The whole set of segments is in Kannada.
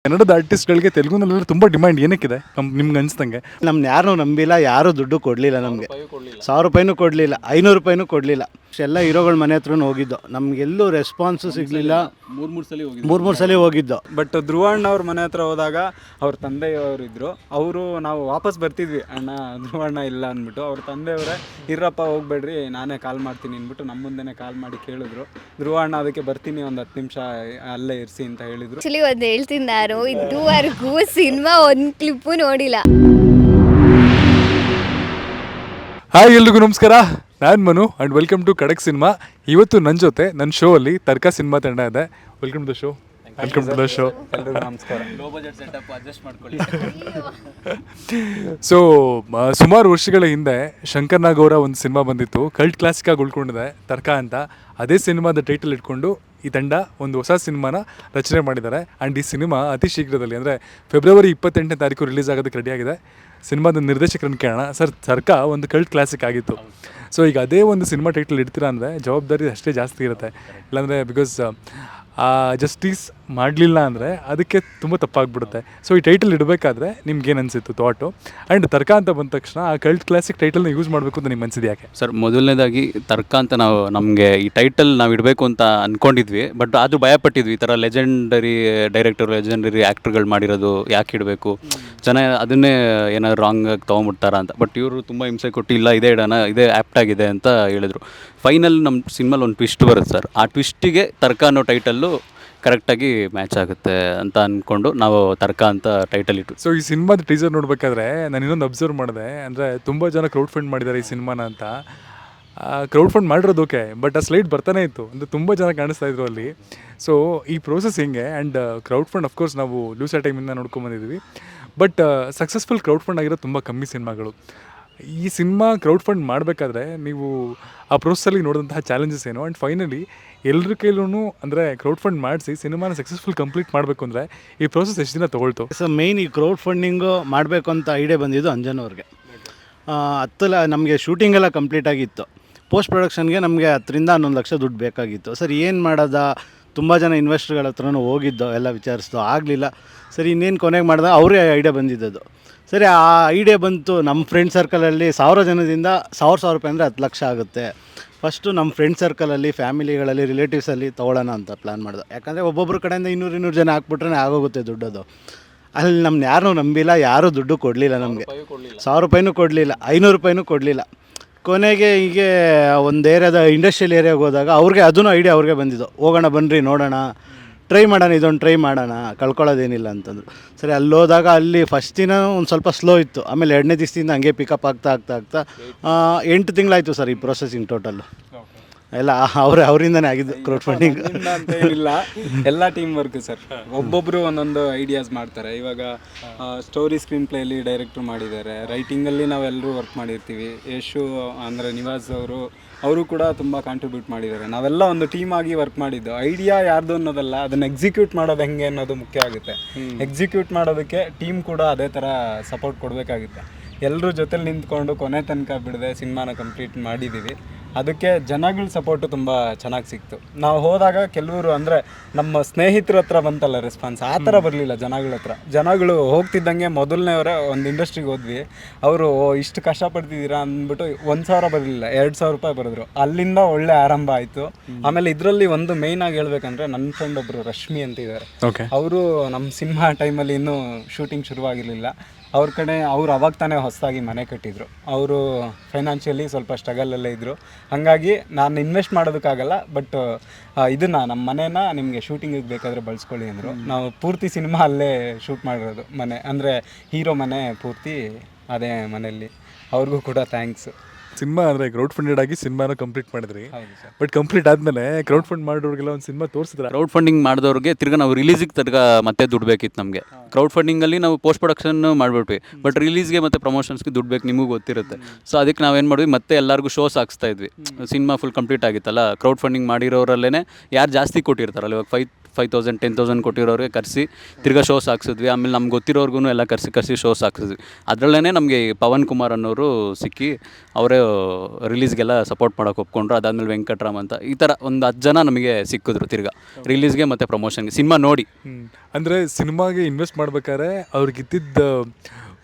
ಕನ್ನಡದ ಆರ್ಟಿಸ್ಟ್ಗಳಿಗೆ ತೆಲುಗುನಲ್ಲಿ ತುಂಬ ಡಿಮ್ಯಾಂಡ್ ಏನಕ್ಕಿದೆ ನಿಮ್ಗೆ ಅನಿಸ್ದಂಗೆ? ನಮ್ನ ಯಾರೂ ನಂಬಿಲ್ಲ, ಯಾರೂ ದುಡ್ಡು ಕೊಡಲಿಲ್ಲ ನಮಗೆ. 1000 ರೂಪಾಯಿನೂ ಕೊಡಲಿಲ್ಲ, 500 ರೂಪಾಯಿನೂ ಕೊಡಲಿಲ್ಲ. ಎಲ್ಲ ಹೀರೋಗಳ ಮನೆ ಹತ್ರನೂ ಹೋಗಿದ್ದು, ನಮಗೆಲ್ಲೂ ರೆಸ್ಪಾನ್ಸು ಸಿಗಲಿಲ್ಲ. ಮೂರು ಸಲ ಹೋಗಿದ್ದು. ಬಟ್ ಧ್ರುವಣ್ಣ ಅವ್ರ ಮನೆ ಹತ್ರ ಹೋದಾಗ ಅವ್ರ ತಂದೆಯವರು ಇದ್ದರು. ಅವರು ನಾವು ವಾಪಸ್ ಬರ್ತಿದ್ವಿ, ಅಣ್ಣ ಧ್ರುವಣ್ಣ ಇಲ್ಲ ಅಂದ್ಬಿಟ್ಟು. ಅವ್ರ ತಂದೆಯವರೇ ಇರಪ್ಪ ಹೋಗ್ಬೇಡ್ರಿ, ನಾನೇ ಕಾಲ್ ಮಾಡ್ತೀನಿ ಅಂದ್ಬಿಟ್ಟು ನಮ್ಮ ಮುಂದೆನೇ ಕಾಲ್ ಮಾಡಿ ಕೇಳಿದ್ರು. ಧ್ರುವಣ್ಣ ಅದಕ್ಕೆ ಬರ್ತೀನಿ, ಒಂದು 10 ನಿಮಿಷ ಅಲ್ಲೇ ಇರಿಸಿ ಅಂತ ಹೇಳಿದರು. ಆ್ಯಕ್ಚುಲಿ ಒಂದು ಹೇಳ್ತೀನಿ, ನಾನು ಇದುವರೆಗೂ ಸಿನಿಮಾ ಒಂದು ಕ್ಲಿಪ್ಪು ನೋಡಿಲ್ಲ. ಹಾಯ್, ಎಲ್ರಿಗೂ ನಮಸ್ಕಾರ. ನಾನು ಮನು ಆ್ಯಂಡ್ ವೆಲ್ಕಮ್ ಟು ಖಡಕ್ ಸಿನಿಮಾ. ಇವತ್ತು ನನ್ನ ಜೊತೆ ನನ್ನ ಶೋ ಅಲ್ಲಿ ತರ್ಕ ಸಿನಿಮಾ ತಂಡ ಇದೆ. Welcome to the show. Welcome to the show. ಎಲ್ರಿಗೂ ನಮಸ್ಕಾರ. ಸೊ ಸುಮಾರು ವರ್ಷಗಳ ಹಿಂದೆ ಶಂಕರ್ ನಾಗ್ ಅವರ ಒಂದು ಸಿನಿಮಾ ಬಂದಿತ್ತು, ಕಲ್ಟ್ ಕ್ಲಾಸಿಕ್ ಆಗಿ ಉಳ್ಕೊಂಡಿದೆ, ತರ್ಕ ಅಂತ. ಅದೇ ಸಿನಿಮಾದ ಟೈಟಲ್ ಇಟ್ಕೊಂಡು ಈ ತಂಡ ಒಂದು ಹೊಸ ಸಿನಿಮಾನ ರಚನೆ ಮಾಡಿದ್ದಾರೆ. ಆ್ಯಂಡ್ ಈ ಸಿನಿಮಾ ಅತಿ ಶೀಘ್ರದಲ್ಲಿ ಅಂದರೆ ಫೆಬ್ರವರಿ 28ನೇ ತಾರೀಕು ರಿಲೀಸ್ ಆಗೋದಕ್ಕೆ ರೆಡಿಯಾಗಿದೆ. ಸಿನಿಮಾದ ನಿರ್ದೇಶಕರನ್ನು ಕೇಳೋಣ. ಸರ್, ತರ್ಕ ಒಂದು ಕಲ್ಟ್ ಕ್ಲಾಸಿಕ್ ಆಗಿತ್ತು. ಸೊ ಈಗ ಅದೇ ಒಂದು ಸಿನಿಮಾ ಟೈಟಲ್ ಇಡ್ತೀರಾ ಅಂದರೆ ಜವಾಬ್ದಾರಿ ಅಷ್ಟೇ ಜಾಸ್ತಿ ಇರುತ್ತೆ. ಇಲ್ಲಾಂದರೆ ಬಿಕಾಸ್ ಜಸ್ಟಿಸ್ ಮಾಡಲಿಲ್ಲ ಅಂದರೆ ಅದಕ್ಕೆ ತುಂಬ ತಪ್ಪಾಗ್ಬಿಡುತ್ತೆ. ಸೊ ಈ ಟೈಟಲ್ ಇಡಬೇಕಾದ್ರೆ ನಿಮ್ಗೇನು ಅನಿಸಿತ್ತು ಥಾಟು? ಆ್ಯಂಡ್ ತರ್ಕ ಅಂತ ಬಂದ ತಕ್ಷಣ ಆ ಕಲ್ಟ್ ಕ್ಲಾಸಿಕ್ ಟೈಟಲ್ನ ಯೂಸ್ ಮಾಡಬೇಕು ಅಂತ ನಿಮ್ಗೆ ಅನಿಸಿದ್ದು ಯಾಕೆ? ಸರ್, ಮೊದಲನೇದಾಗಿ ತರ್ಕ ಅಂತ ನಮಗೆ ಈ ಟೈಟಲ್ ನಾವು ಇಡಬೇಕು ಅಂತ ಅಂದ್ಕೊಂಡಿದ್ವಿ. ಬಟ್ ಅದು ಭಯಪಟ್ಟಿದ್ವಿ. ಈ ಥರ ಲೆಜೆಂಡರಿ ಡೈರೆಕ್ಟರ್, ಲೆಜೆಂಡರಿ ಆ್ಯಕ್ಟರ್ಗಳು ಮಾಡಿರೋದು ಯಾಕೆ ಇಡಬೇಕು, ಜನ ಅದನ್ನೇ ಏನಾದ್ರು ರಾಂಗಾಗಿ ತೊಗೊಂಬಿಡ್ತಾರ ಅಂತ. ಬಟ್ ಇವರು ತುಂಬ ಹಿಂಸೆ ಕೊಟ್ಟು ಇಲ್ಲ ಇದೇ ಇಡೋಣ, ಇದೇ ಆ್ಯಪ್ಟ್ ಆಗಿದೆ ಅಂತ ಹೇಳಿದ್ರು. ಫೈನಲ್ ನಮ್ಮ ಸಿನಿಮಾಲಿ ಒಂದು ಟ್ವಿಸ್ಟ್ ಬರುತ್ತೆ ಸರ್. ಆ ಟ್ವಿಸ್ಟಿಗೆ ತರ್ಕ ಅನ್ನೋ ಟೈಟಲ್ಲು ಕರೆಕ್ಟಾಗಿ ಮ್ಯಾಚ್ ಆಗುತ್ತೆ ಅಂತ ಅಂದ್ಕೊಂಡು ನಾವು ತರ್ಕ ಅಂತ ಟೈಟಲ್ ಇಟ್ಟು. ಸೊ ಈ ಸಿನಿಮಾದ ಟೀಸರ್ ನೋಡಬೇಕಾದ್ರೆ ನಾನು ಇನ್ನೊಂದು ಅಬ್ಸರ್ವ್ ಮಾಡಿದೆ, ಅಂದರೆ ತುಂಬ ಜನ ಕ್ರೌಡ್ ಫಂಡ್ ಮಾಡಿದ್ದಾರೆ ಈ ಸಿನಿಮಾನ ಅಂತ. ಕ್ರೌಡ್ ಫಂಡ್ ಮಾಡಿರೋದು ಓಕೆ, ಬಟ್ ಆ ಸ್ಲೈಡ್ ಬರ್ತಾನೆ ಇತ್ತು, ಅಂದರೆ ತುಂಬ ಜನ ಕಾಣಿಸ್ತಾ ಇದ್ರು ಅಲ್ಲಿ. ಸೊ ಈ ಪ್ರೋಸೆಸ್ ಹೆಂಗೆ? ಆ್ಯಂಡ್ ಕ್ರೌಡ್ ಫಂಡ್ ಅಫ್ಕೋರ್ಸ್ ನಾವು ಲೂಸಾ ಟೈಮಿಂದ ನೋಡ್ಕೊಂಬಂದಿದ್ವಿ. ಬಟ್ ಸಕ್ಸಸ್ಫುಲ್ ಕ್ರೌಡ್ ಫಂಡ್ ಆಗಿರೋ ತುಂಬ ಕಮ್ಮಿ ಸಿನಿಮಾಗಳು. ಈ ಸಿನಿಮಾ ಕ್ರೌಡ್ ಫಂಡ್ ಮಾಡಬೇಕಾದ್ರೆ ನೀವು ಆ ಪ್ರೋಸೆಸ್ಸಲ್ಲಿ ನೋಡಿದಂತಹ ಚಾಲೆಂಜಸ್ ಏನು? ಆ್ಯಂಡ್ ಫೈನಲಿ ಎಲ್ಲರ ಕೈಲೂ ಅಂದರೆ ಕ್ರೌಡ್ ಫಂಡ್ ಮಾಡಿಸಿ ಸಿನಿಮಾನ ಸಕ್ಸಸ್ಫುಲ್ ಕಂಪ್ಲೀಟ್ ಮಾಡಬೇಕು ಅಂದರೆ ಈ ಪ್ರೋಸೆಸ್ ಎಷ್ಟು ದಿನ ತೊಗೊಳ್ತು? ಸೊ ಮೇಯ್ನ್ ಈ ಕ್ರೌಡ್ ಫಂಡಿಂಗು ಮಾಡಬೇಕು ಅಂತ ಐಡಿಯಾ ಬಂದಿದ್ದು ಅಂಜನ್ ಅವ್ರಿಗೆ. ನಮಗೆ ಶೂಟಿಂಗೆಲ್ಲ ಕಂಪ್ಲೀಟ್ ಆಗಿತ್ತು. ಪೋಸ್ಟ್ ಪ್ರೊಡಕ್ಷನ್ಗೆ ನಮಗೆ 10ರಿಂದ 11 ಲಕ್ಷ ದುಡ್ಡು ಬೇಕಾಗಿತ್ತು. ಸರ್ ಏನು ಮಾಡೋದ, ತುಂಬ ಜನ ಇನ್ವೆಸ್ಟರ್ಗಳ ಹತ್ರನೂ ಹೋಗಿದ್ದೋ, ಎಲ್ಲ ವಿಚಾರಿಸ್ದೋ, ಆಗಲಿಲ್ಲ. ಸರಿ ಇನ್ನೇನು ಕೊನೆಗೆ ಮಾಡಿದಾಗ ಅವರೇ ಐಡಿಯಾ ಬಂದಿದ್ದದು. ಸರಿ ಆ ಐಡಿಯಾ ಬಂತು. ನಮ್ಮ ಫ್ರೆಂಡ್ ಸರ್ಕಲಲ್ಲಿ 1000 ಜನದಿಂದ 1000 ರೂಪಾಯಿ ಅಂದರೆ 10 ಲಕ್ಷ ಆಗುತ್ತೆ. ಫಸ್ಟು ನಮ್ಮ ಫ್ರೆಂಡ್ ಸರ್ಕಲಲ್ಲಿ, ಫ್ಯಾಮಿಲಿಗಳಲ್ಲಿ, ರಿಲೇಟಿವ್ಸಲ್ಲಿ ತೊಗೊಳ್ಳೋಣ ಅಂತ ಪ್ಲ್ಯಾನ್ ಮಾಡಿದೆ. ಯಾಕಂದರೆ ಒಬ್ಬೊಬ್ಬರ ಕಡೆಯಿಂದ 200 ಜನ ಹಾಕ್ಬಿಟ್ರೆ ಆಗೋಗುತ್ತೆ ದುಡ್ಡದು. ಅಲ್ಲಿ ನಮ್ಮನ್ನ ಯಾರೂ ನಂಬಿಲ್ಲ, ಯಾರೂ ದುಡ್ಡು ಕೊಡಲಿಲ್ಲ ನಮಗೆ. 1000 ರೂಪಾಯಿನೂ ಕೊಡಲಿಲ್ಲ, 500 ರೂಪಾಯಿನೂ ಕೊಡಲಿಲ್ಲ. ಕೊನೆಗೆ ಹೀಗೆ ಒಂದು ಏರಿಯಾದ ಇಂಡಸ್ಟ್ರಿಯಲ್ ಏರಿಯಾಗೆ ಹೋದಾಗ ಅವ್ರಿಗೆ ಅದೂ ಐಡಿಯಾ ಅವ್ರಿಗೆ ಬಂದಿದ್ದು. ಹೋಗೋಣ ಬನ್ನಿರಿ, ನೋಡೋಣ, ಟ್ರೈ ಮಾಡೋಣ, ಇದೊಂದು ಟ್ರೈ ಮಾಡೋಣ, ಕಳ್ಕೊಳ್ಳೋದೇನಿಲ್ಲ ಅಂತಂದರು. ಸರಿ ಅಲ್ಲಿ ಹೋದಾಗ ಅಲ್ಲಿ ಫಸ್ಟ್ ದಿನ ಒಂದು ಸ್ವಲ್ಪ ಸ್ಲೋ ಇತ್ತು. ಆಮೇಲೆ 2ನೇ ದಿವಸದಿಂದ ಹಂಗೆ ಪಿಕಪ್ ಆಗ್ತಾ 8 ತಿಂಗಳಾಯಿತು ಸರ್ ಈ ಪ್ರೊಸೆಸಿಂಗ್ ಟೋಟಲ್ಲು. ಎಲ್ಲ ಅವರಿಂದನೇ ಆಗಿದ್ದು ಕ್ರೌಡ್ ಫಂಡಿಂಗ್ ಅಂತ ಏನಿಲ್ಲ, ಎಲ್ಲ ಟೀಮ್ ವರ್ಕ್ ಸರ್. ಒಬ್ಬೊಬ್ಬರು ಒಂದೊಂದು ಐಡಿಯಾಸ್ ಮಾಡ್ತಾರೆ. ಇವಾಗ ಸ್ಟೋರಿ ಸ್ಕ್ರೀನ್ ಪ್ಲೇಯಲ್ಲಿ ಡೈರೆಕ್ಟ್ರು ಮಾಡಿದ್ದಾರೆ, ರೈಟಿಂಗಲ್ಲಿ ನಾವೆಲ್ಲರೂ ವರ್ಕ್ ಮಾಡಿರ್ತೀವಿ. ಯಶು ಅಂದರೆ ನಿವಾಸ್ ಅವರು ಕೂಡ ತುಂಬ ಕಾಂಟ್ರಿಬ್ಯೂಟ್ ಮಾಡಿದ್ದಾರೆ. ನಾವೆಲ್ಲ ಒಂದು ಟೀಮ್ ಆಗಿ ವರ್ಕ್ ಮಾಡಿದ್ದು. ಐಡಿಯಾ ಯಾರ್ದು ಅನ್ನೋದಲ್ಲ, ಅದನ್ನು ಎಕ್ಸಿಕ್ಯೂಟ್ ಮಾಡೋದು ಹೆಂಗೆ ಅನ್ನೋದು ಮುಖ್ಯ ಆಗುತ್ತೆ. ಎಕ್ಸಿಕ್ಯೂಟ್ ಮಾಡೋದಕ್ಕೆ ಟೀಮ್ ಕೂಡ ಅದೇ ಥರ ಸಪೋರ್ಟ್ ಕೊಡಬೇಕಾಗುತ್ತೆ. ಎಲ್ಲರೂ ಜೊತೆಲಿ ನಿಂತ್ಕೊಂಡು ಕೊನೆ ತನಕ ಬಿಡದೆ ಸಿನಿಮಾನ ಕಂಪ್ಲೀಟ್ ಮಾಡಿದ್ದೀವಿ. ಅದಕ್ಕೆ ಜನಗಳ ಸಪೋರ್ಟು ತುಂಬ ಚೆನ್ನಾಗಿ ಸಿಕ್ತು. ನಾವು ಹೋದಾಗ ಕೆಲವರು ಅಂದರೆ ನಮ್ಮ ಸ್ನೇಹಿತರ ಹತ್ರ ಬಂತಲ್ಲ ರೆಸ್ಪಾನ್ಸ್, ಆ ಥರ ಬರಲಿಲ್ಲ ಜನಗಳ ಹತ್ರ. ಜನಗಳು ಹೋಗ್ತಿದ್ದಂಗೆ ಮೊದಲನೇವರೇ ಒಂದು ಇಂಡಸ್ಟ್ರಿಗೆ ಹೋದ್ವಿ, ಅವರು ಇಷ್ಟು ಕಷ್ಟಪಡ್ತಿದ್ದೀರಾ ಅಂದ್ಬಿಟ್ಟು 1000 ಬರಲಿಲ್ಲ, 2000 ರೂಪಾಯಿ ಬರೆದ್ರು. ಅಲ್ಲಿಂದ ಒಳ್ಳೆ ಆರಂಭ ಆಯಿತು. ಆಮೇಲೆ ಇದರಲ್ಲಿ ಒಂದು ಮೇಯ್ನಾಗಿ ಹೇಳ್ಬೇಕಂದ್ರೆ ನನ್ನ ಫ್ರೆಂಡ್ ಒಬ್ಬರು ರಶ್ಮಿ ಅಂತ ಇದ್ದಾರೆ. ಅವರು ನಮ್ಮ ಸಿನಿಮಾ ಟೈಮಲ್ಲಿ ಇನ್ನೂ ಶೂಟಿಂಗ್ ಶುರುವಾಗಿರಲಿಲ್ಲ. ಅವ್ರ ಕಡೆ ಅವ್ರು ಅವಾಗ ತಾನೇ ಹೊಸದಾಗಿ ಮನೆ ಕಟ್ಟಿದ್ರು. ಅವರು ಫೈನಾನ್ಷಿಯಲಿ ಸ್ವಲ್ಪ ಸ್ಟ್ರಗಲಲ್ಲೇ ಇದ್ದರು. ಹಾಗಾಗಿ ನಾನು ಇನ್ವೆಸ್ಟ್ ಮಾಡೋದಕ್ಕಾಗಲ್ಲ, ಬಟ್ ಇದನ್ನು ನಮ್ಮ ಮನೇನ ನಿಮಗೆ ಶೂಟಿಂಗಿಗೆ ಬೇಕಾದರೆ ಬಳಸ್ಕೊಳ್ಳಿ ಅಂದರು. ನಾವು ಪೂರ್ತಿ ಸಿನಿಮಾ ಅಲ್ಲೇ ಶೂಟ್ ಮಾಡಿರೋದು. ಮನೆ ಅಂದರೆ ಹೀರೋ ಮನೆ ಪೂರ್ತಿ ಅದೇ ಮನೆಯಲ್ಲಿ. ಅವ್ರಿಗೂ ಕೂಡ ಥ್ಯಾಂಕ್ಸ್. ಸಿನಿಮಾ ಅಂದರೆ ಕ್ರೌಡ್ ಫಂಡೆಡ್ ಆಗಿ ಸಿನಿಮಾನ ಕಂಪ್ಲೀಟ್ ಮಾಡಿದ್ರಿ. ಬಟ್ ಕಂಪ್ಲೀಟ್ ಆದಮೇಲೆ ಕ್ರೌಡ್ ಫಂಡ್ ಮಾಡೋರಿಗೆಲ್ಲ ಒಂದು ಸಿನಿಮಾ ತೋರಿಸಿದ್ರೆ, ಕ್ರೌಡ್ ಫಂಡಿಂಗ್ ಮಾಡಿದವ್ರಿಗೆ ತಿರ್ಗಾ ನಾವು ರಿಲೀಸಿಗೆ ಮತ್ತೆ ದುಡ್ಡು ಬೇಕಿತ್ತು ನಮಗೆ. ಕ್ರೌಡ್ ಫಂಡಿಂಗಲ್ಲಿ ನಾವು ಪೋಸ್ಟ್ ಪ್ರೊಡಕ್ಷನ್ ಮಾಡಿಬಿಟ್ವಿ, ಬಟ್ ರಿಲೀಸ್ಗೆ ಮತ್ತು ಪ್ರಮೋಷನ್ಸ್ಗೆ ದುಡ್ಡು ಬೇಕು, ನಿಮಗೂ ಗೊತ್ತಿರುತ್ತೆ. ಸೊ ಅದಕ್ಕೆ ನಾವೇನು ಮಾಡಿದ್ವಿ, ಮತ್ತೆ ಎಲ್ಲರಿಗೂ ಶೋಸ್ ಹಾಕ್ಸ್ತಾ ಇದ್ವಿ. ಸಿನಿಮಾ ಫುಲ್ ಕಂಪ್ಲೀಟ್ ಆಗಿತ್ತಲ್ಲ, ಕ್ರೌಡ್ ಫಂಡಿಂಗ್ ಮಾಡಿರೋರಲ್ಲೇ ಯಾರು ಜಾಸ್ತಿ ಕೊಟ್ಟಿರ್ತಾರಲ್ಲ, ಇವಾಗ 5,000 10,000 ಕೊಟ್ಟಿರೋರಿಗೆ ಕರೆಸಿ ತಿರ್ಗಾ ಶೋಸ್ ಹಾಕ್ಸಿದ್ವಿ. ಆಮೇಲೆ ನಮ್ಗೆ ಗೊತ್ತಿರೋರ್ಗು ಎಲ್ಲ ಕರೆಸಿ ಶೋಸ್ ಹಾಕ್ಸಿದ್ವಿ. ಅದರಲ್ಲೇ ನಮಗೆ ಪವನ್ ಕುಮಾರ್ ಅನ್ನೋರು ಸಿಕ್ಕಿ ಅವರೇ ರಿಲೀಸ್ಗೆಲ್ಲ ಸಪೋರ್ಟ್ ಮಾಡೋಕೆ ಒಪ್ಕೊಂಡ್ರು. ಅದಾದಮೇಲೆ ವೆಂಕಟ್ರಾಮ್ ಅಂತ ಈ ಥರ ಒಂದು 10 ಜನ ನಮಗೆ ಸಿಕ್ಕಿದ್ರು ತಿರ್ಗಾ ರಿಲೀಸ್ಗೆ ಮತ್ತು ಪ್ರಮೋಷನ್ಗೆ ಸಿನಿಮಾ ನೋಡಿ. ಅಂದರೆ ಸಿನಿಮಾಗೆ ಇನ್ವೆಸ್ಟ್ ಮಾಡ್ಬೇಕಾದ್ರೆ ಅವ್ರಿಗಿದ್ದಿದ್ದ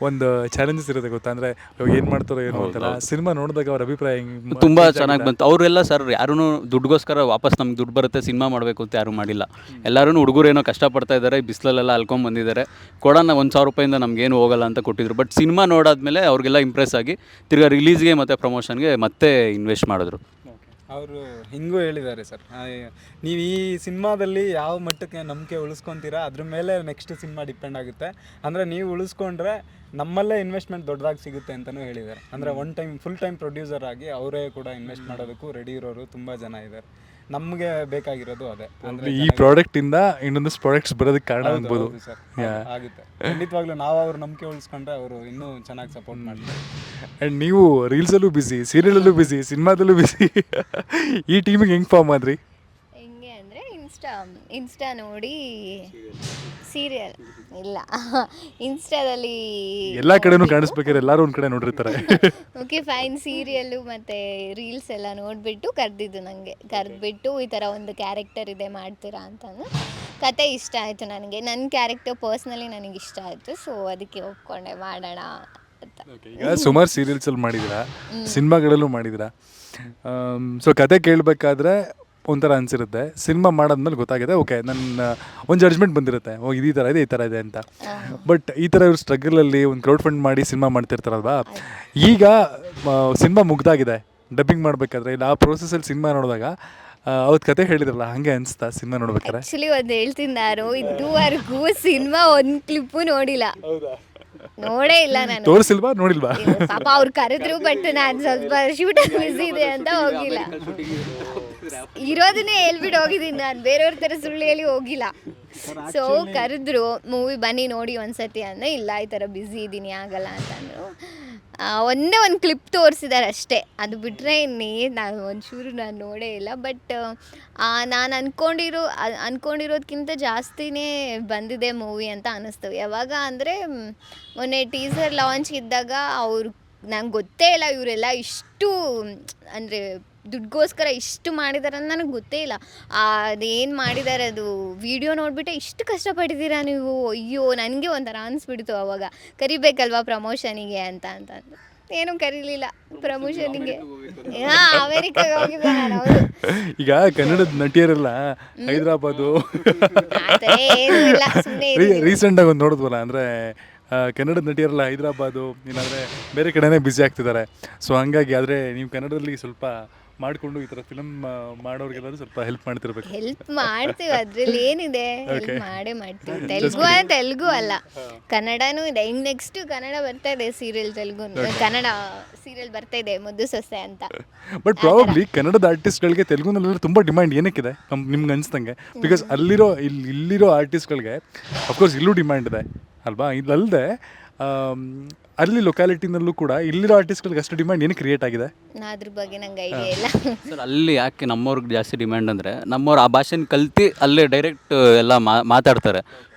ಒಂದು ಚಾಲೆಂಜಸ್ ಇರುತ್ತೆ ಗೊತ್ತಾ, ಅಂದರೆ ಏನು ಮಾಡ್ತಾರೋ ಏನೋ ಅಂತಾರ. ಸಿನಿಮಾ ನೋಡಿದಾಗ ಅವ್ರ ಅಭಿಪ್ರಾಯ ತುಂಬ ಚೆನ್ನಾಗಿ ಬಂತು. ಅವರೆಲ್ಲ ಸರ್ ಯಾರೂ ದುಡ್ಡುಗೋಸ್ಕರ ವಾಪಸ್ ನಮ್ಗೆ ದುಡ್ಡು ಬರುತ್ತೆ ಸಿನಿಮಾ ಮಾಡಬೇಕು ಅಂತ ಯಾರೂ ಮಾಡಿಲ್ಲ. ಎಲ್ಲರೂ ಹುಡುಗರು ಏನೋ ಕಷ್ಟಪಡ್ತಾ ಇದ್ದಾರೆ, ಬಿಸಿಲಲ್ಲೆಲ್ಲ ಅಲ್ಕೊಂಡು ಬಂದಿದ್ದಾರೆ, ಕೊಡೋಣ 1,000 ರೂಪಾಯಿಂದ ನಮಗೇನು ಹೋಗಲ್ಲ ಅಂತ ಕೊಟ್ಟಿದ್ರು. ಬಟ್ ಸಿನಿಮಾ ನೋಡಾದ್ಮೇಲೆ ಅವ್ರಿಗೆಲ್ಲ ಇಂಪ್ರೆಸ್ ಆಗಿ ತಿರ್ಗಾ ರಿಲೀಸ್ಗೆ ಮತ್ತು ಪ್ರಮೋಷನ್ಗೆ ಮತ್ತೆ ಇನ್ವೆಸ್ಟ್ ಮಾಡಿದ್ರು. ಅವರು ಹಿಂಗೂ ಹೇಳಿದ್ದಾರೆ ಸರ್, ನೀವು ಈ ಸಿನಿಮಾದಲ್ಲಿ ಯಾವ ಮಟ್ಟಕ್ಕೆ ನಂಬಿಕೆ ಉಳಿಸ್ಕೊತೀರಾ ಅದ್ರ ಮೇಲೆ ನೆಕ್ಸ್ಟ್ ಸಿನಿಮಾ ಡಿಪೆಂಡ್ ಆಗುತ್ತೆ. ಅಂದರೆ ನೀವು ಉಳಿಸ್ಕೊಂಡ್ರೆ ನಮ್ಮಲ್ಲೇ ಇನ್ವೆಸ್ಟ್ಮೆಂಟ್ ದೊಡ್ಡದಾಗಿ ಸಿಗುತ್ತೆ ಅಂತಲೂ ಹೇಳಿದ್ದಾರೆ. ಅಂದರೆ ಫುಲ್ ಟೈಮ್ ಪ್ರೊಡ್ಯೂಸರ್ ಆಗಿ ಅವರೇ ಕೂಡ ಇನ್ವೆಸ್ಟ್ ಮಾಡೋದಕ್ಕೂ ರೆಡಿ ಇರೋರು ತುಂಬ ಜನ ಇದ್ದಾರೆ. ನಮಗೆ ಬೇಕಾಗಿರೋದು ಅದೇ. ಅಂದರೆ ಈ ಪ್ರಾಡಕ್ಟಿಂದ ಇನ್ನೊಂದಷ್ಟು ಪ್ರಾಡಕ್ಟ್ಸ್ ಬರೋದಕ್ಕೆ ಕಾರಣ ಅನ್ಬೋದು ಸರ್ ಆಗುತ್ತೆ ಖಂಡಿತವಾಗ್ಲೂ. ನಾವು ಅವ್ರ ನಂಬಿಕೆ ಉಳಿಸ್ಕೊಂಡ್ರೆ ಅವರು ಇನ್ನೂ ಚೆನ್ನಾಗಿ ಸಪೋರ್ಟ್ ಮಾಡ್ತಾರೆ. ಆ್ಯಂಡ್ ನೀವು ರೀಲ್ಸಲ್ಲೂ ಬಿಸಿ, ಸೀರಿಯಲಲ್ಲೂ ಬಿಸಿ, ಸಿನಿಮಾದಲ್ಲೂ ಬಿಸಿ. ಈ ಟೀಮಿಗೆ ಹೆಂಗೆ ಫಾರ್ಮ್ ಆದ್ರಿ? ಹೆಂಗೆ ಅಂದರೆ ಇನ್ಸ್ಟಾ ನೋಡಿ ಸೀರಿಯಲ್ ಇಲ್ಲ ಇನ್ಸ್ಟಾದಲ್ಲಿ ಎಲ್ಲ ಕಡೆನೂ ಕಾಣಿಸ್ಬೇಕಾದ್ರೆ ಎಲ್ಲರೂ ಒಂದು ಕಡೆ ನೋಡಿರ್ತಾರೆ. ಓಕೆ ಫೈನ್, ಸೀರಿಯಲ್ಲು ಮತ್ತು ರೀಲ್ಸ್ ಎಲ್ಲ ನೋಡಿಬಿಟ್ಟು ಕರೆದಿದ್ದು ನನಗೆ. ಕರೆದ್ಬಿಟ್ಟು ಈ ಥರ ಒಂದು ಕ್ಯಾರೆಕ್ಟರ್ ಇದೆ ಮಾಡ್ತೀರಾ ಅಂತಂದು. ಕತೆ ಇಷ್ಟ ಆಯಿತು ನನಗೆ, ನನ್ನ ಕ್ಯಾರೆಕ್ಟರ್ ಪರ್ಸ್ನಲಿ ನನಗೆ ಇಷ್ಟ ಆಯಿತು. ಸೊ ಅದಕ್ಕೆ ಒಪ್ಕೊಂಡೆ ಮಾಡೋಣ ಅಂತ. ಈಗ ಸುಮಾರು ಸೀರಿಯಲ್ಸಲ್ಲಿ ಮಾಡಿದ್ದೀರಾ, ಸಿನಿಮಾಗಳಲ್ಲೂ ಮಾಡಿದ್ದೀರಾ. ಸೊ ಕತೆ ಕೇಳಬೇಕಾದ್ರೆ ಒಂಥರ ಅನಿಸಿರುತ್ತೆ, ಸಿನಿಮಾ ಮಾಡಾದ್ಮೇಲೆ ಗೊತ್ತಾಗಿದೆ ಓಕೆ ನನ್ನ ಒಂದು ಜಡ್ಜ್ಮೆಂಟ್ ಬಂದಿರುತ್ತೆ, ಓ ಇದು ಈ ಥರ ಇದೆ ಅಂತ. ಬಟ್ ಈ ಥರ ಇವ್ರು ಸ್ಟ್ರಗಲಲ್ಲಿ ಒಂದು ಕ್ರೌಡ್ ಫಂಡ್ ಮಾಡಿ ಸಿನಿಮಾ ಮಾಡ್ತಿರ್ತಾರಲ್ವಾ, ಈಗ ಸಿನಿಮಾ ಮುಗ್ದಾಗಿದೆ, ಡಬ್ಬಿಂಗ್ ಮಾಡಬೇಕಾದ್ರೆ ಇಲ್ಲ ಆ ಪ್ರೋಸೆಸ್ಸಲ್ಲಿ ಸಿನಿಮಾ ನೋಡಿದಾಗ ಅವತ್ತು ಕತೆ ಹೇಳಿದ್ರಲ್ಲ ಹಾಗೆ ಅನಿಸ್ತಾ ಸಿನಿಮಾ ನೋಡ್ಬೇಕಾರೆ? ಆ್ಯಕ್ಚುಲಿ ಒಂದು ಹೇಳ್ತೀನಿ, ನಾನು ಇದುವರೆಗೂ ಸಿನಿಮಾ ಒಂದು ಕ್ಲಿಪ್ಪು ನೋಡಿಲ್ಲ, ನೋಡೇ ಇಲ್ಲ ನಾನು. ತೋರಿಸಿಲ್ವಾ, ನೋಡಿಲ್ವಾ? ಪಾಪ ಅವ್ರು ಕರೆದ್ರು, ಬಟ್ ನಾನು ಸ್ವಲ್ಪ ಶೂಟಲ್ಲಿ ಬಿಸಿ ಇದೆ ಅಂತ ಹೋಗಿಲ್ಲ. ಇರೋದನ್ನೇ ಹೇಳ್ಬಿಟ್ಟು ಹೋಗಿದ್ದೀನಿ ನಾನು, ಬೇರೆಯವ್ರ ಥರ ಸುಳ್ಳು ಹೇಳಿ ಹೋಗಿಲ್ಲ. ಸೊ ಕರೆದ್ರು, ಮೂವಿ ಬನ್ನಿ ನೋಡಿ ಒಂದ್ಸತಿ ಅಂದರೆ ಇಲ್ಲ ಈ ಥರ ಬ್ಯುಸಿ ಇದ್ದೀನಿ ಆಗಲ್ಲ ಅಂತಂದರು. ಒಂದೇ ಒಂದು ಕ್ಲಿಪ್ ತೋರಿಸಿದ್ದಾರೆ ಅಷ್ಟೇ, ಅದು ಬಿಟ್ಟರೆ ಇನ್ನೇನು ನಾನು ಒಂಚೂರು ನಾನು ನೋಡೇ ಇಲ್ಲ. ಬಟ್ ನಾನು ಅಂದ್ಕೊಂಡಿರೋದಕ್ಕಿಂತ ಜಾಸ್ತಿನೇ ಬಂದಿದೆ ಮೂವಿ ಅಂತ ಅನ್ನಿಸ್ತು. ಯಾವಾಗ ಅಂದರೆ ಮೊನ್ನೆ ಟೀಸರ್ ಲಾಂಚ್ ಇದ್ದಾಗ ನಂಗೆ ಗೊತ್ತೇ ಇಲ್ಲ ಇವರೆಲ್ಲ ಇಷ್ಟು ಅಂದರೆ ದುಡ್ಗೋಸ್ಕರ ಇಷ್ಟು ಮಾಡಿದ್ದಾರೆ ಅಂತ ನನಗೆ ಗೊತ್ತೇ ಇಲ್ಲ. ಅದೇನು ಮಾಡಿದ್ದಾರೆ ಅದು ವಿಡಿಯೋ ನೋಡಿಬಿಟ್ಟೆ ಇಷ್ಟು ಕಷ್ಟಪಟ್ಟಿದ್ದೀರಾ ನೀವು, ಅಯ್ಯೋ ನನಗೆ ಒಂಥರ ಅನಿಸ್ಬಿಡ್ತು. ಅವಾಗ ಕರಿಬೇಕಲ್ವಾ ಪ್ರಮೋಷನಿಗೆ ಅಂತಂದು ಏನೂ ಕರೀಲಿಲ್ಲ ಪ್ರಮೋಷನಿಗೆ. ಹಾಂ, ಅಮೇರಿಕಾಗೆ ಹೋಗಿದ್ದೆ ನಾನು. ಹೌದು, ಈಗ ಕನ್ನಡದ ನಟಿಯರೆಲ್ಲ ಹೈದರಾಬಾದು ಆ ಥರ ಏನೂ ಇಲ್ಲ, ಸುಮ್ಮನೆ ರೀಸೆಂಟಾಗಿ ಒಂದು ನೋಡಿದ್ವಲ್ಲ, ಅಂದರೆ ಕನ್ನಡದ ನಟಿಯರೆಲ್ಲ ಹೈದರಾಬಾದು ಇಲ್ಲಾಂದರೆ ಬೇರೆ ಕಡೆನೇ ಬ್ಯುಸಿ ಆಗ್ತಿದ್ದಾರೆ. ಸೊ ಹಂಗಾಗಿ ಆದರೆ ನೀವು ಕನ್ನಡದಲ್ಲಿ ಸ್ವಲ್ಪ ಮಾಡಿಕೊಂಡು ಈ ಥರ ಫಿಲಮ್ ಮಾಡೋರಿಗೆಲ್ಲರೂ ಸ್ವಲ್ಪ ಹೆಲ್ಪ್ ಮಾಡ್ತಿರ್ಬೇಕು. ಹೆಲ್ಪ್ ಮಾಡ್ತೀವಿ, ಅದ್ರಲ್ಲಿ ಏನಿದೆ, ಹೆಲ್ಪ್ ಮಾಡೇ ಮಾಡ್ತೀವಿ. ತೆಲುಗು ಅಲ್ಲ, ಕನ್ನಡನೂ ಇದೆ. ಈಗ ನೆಕ್ಸ್ಟ್ ಕನ್ನಡ ಬರ್ತಾ ಇದೆ ಸೀರಿಯಲ್, ಕನ್ನಡ ಸೀರಿಯಲ್ ಬರ್ತಾ ಇದೆ ಮುದ್ದು ಸೊಸೆ ಅಂತ. ಬಟ್ ಪ್ರಾಬಬ್ಲಿ ಕನ್ನಡದ ಆರ್ಟಿಸ್ಟ್ಗಳಿಗೆ ತೆಲುಗುನಲ್ಲಿ ತುಂಬ ಡಿಮ್ಯಾಂಡ್ ಏನಕ್ಕಿದೆ ನಿಮ್ಗೆ ಅನಿಸ್ದಂಗೆ? ಬಿಕಾಸ್ ಇಲ್ಲಿರೋ ಆರ್ಟಿಸ್ಟ್ಗಳಿಗೆ ಅಫ್ಕೋರ್ಸ್ ಇಲ್ಲೂ ಡಿಮ್ಯಾಂಡ್ ಇದೆ ಅಲ್ವಾ? ಇಲ್ಲದೆ ಅಲ್ಲಿ ಲೊಕ್ಯಾಲಿಟಿನಲ್ಲೂ ಕೂಡ ಇಲ್ಲಿರೋ ಆರ್ಟಿಸ್ಟ್ಗಳಿಗೆ ಅಷ್ಟು ಡಿಮ್ಯಾಂಡ್ ಏನು ಕ್ರಿಯೇಟ್ ಆಗಿದೆ? ಅದ್ರ ಬಗ್ಗೆ ನಂಗೆ ಐಡಿಯಾ ಇಲ್ಲ ಸರ್. ಅಲ್ಲಿ ಯಾಕೆ ನಮ್ಮವ್ರಿಗೆ ಜಾಸ್ತಿ ಡಿಮ್ಯಾಂಡ್ ಅಂದರೆ ನಮ್ಮವ್ರು ಆ ಭಾಷೆನ ಕಲ್ತು ಅಲ್ಲೇ ಡೈರೆಕ್ಟ್ ಎಲ್ಲ ಮಾತಾಡ್ತಾರೆ.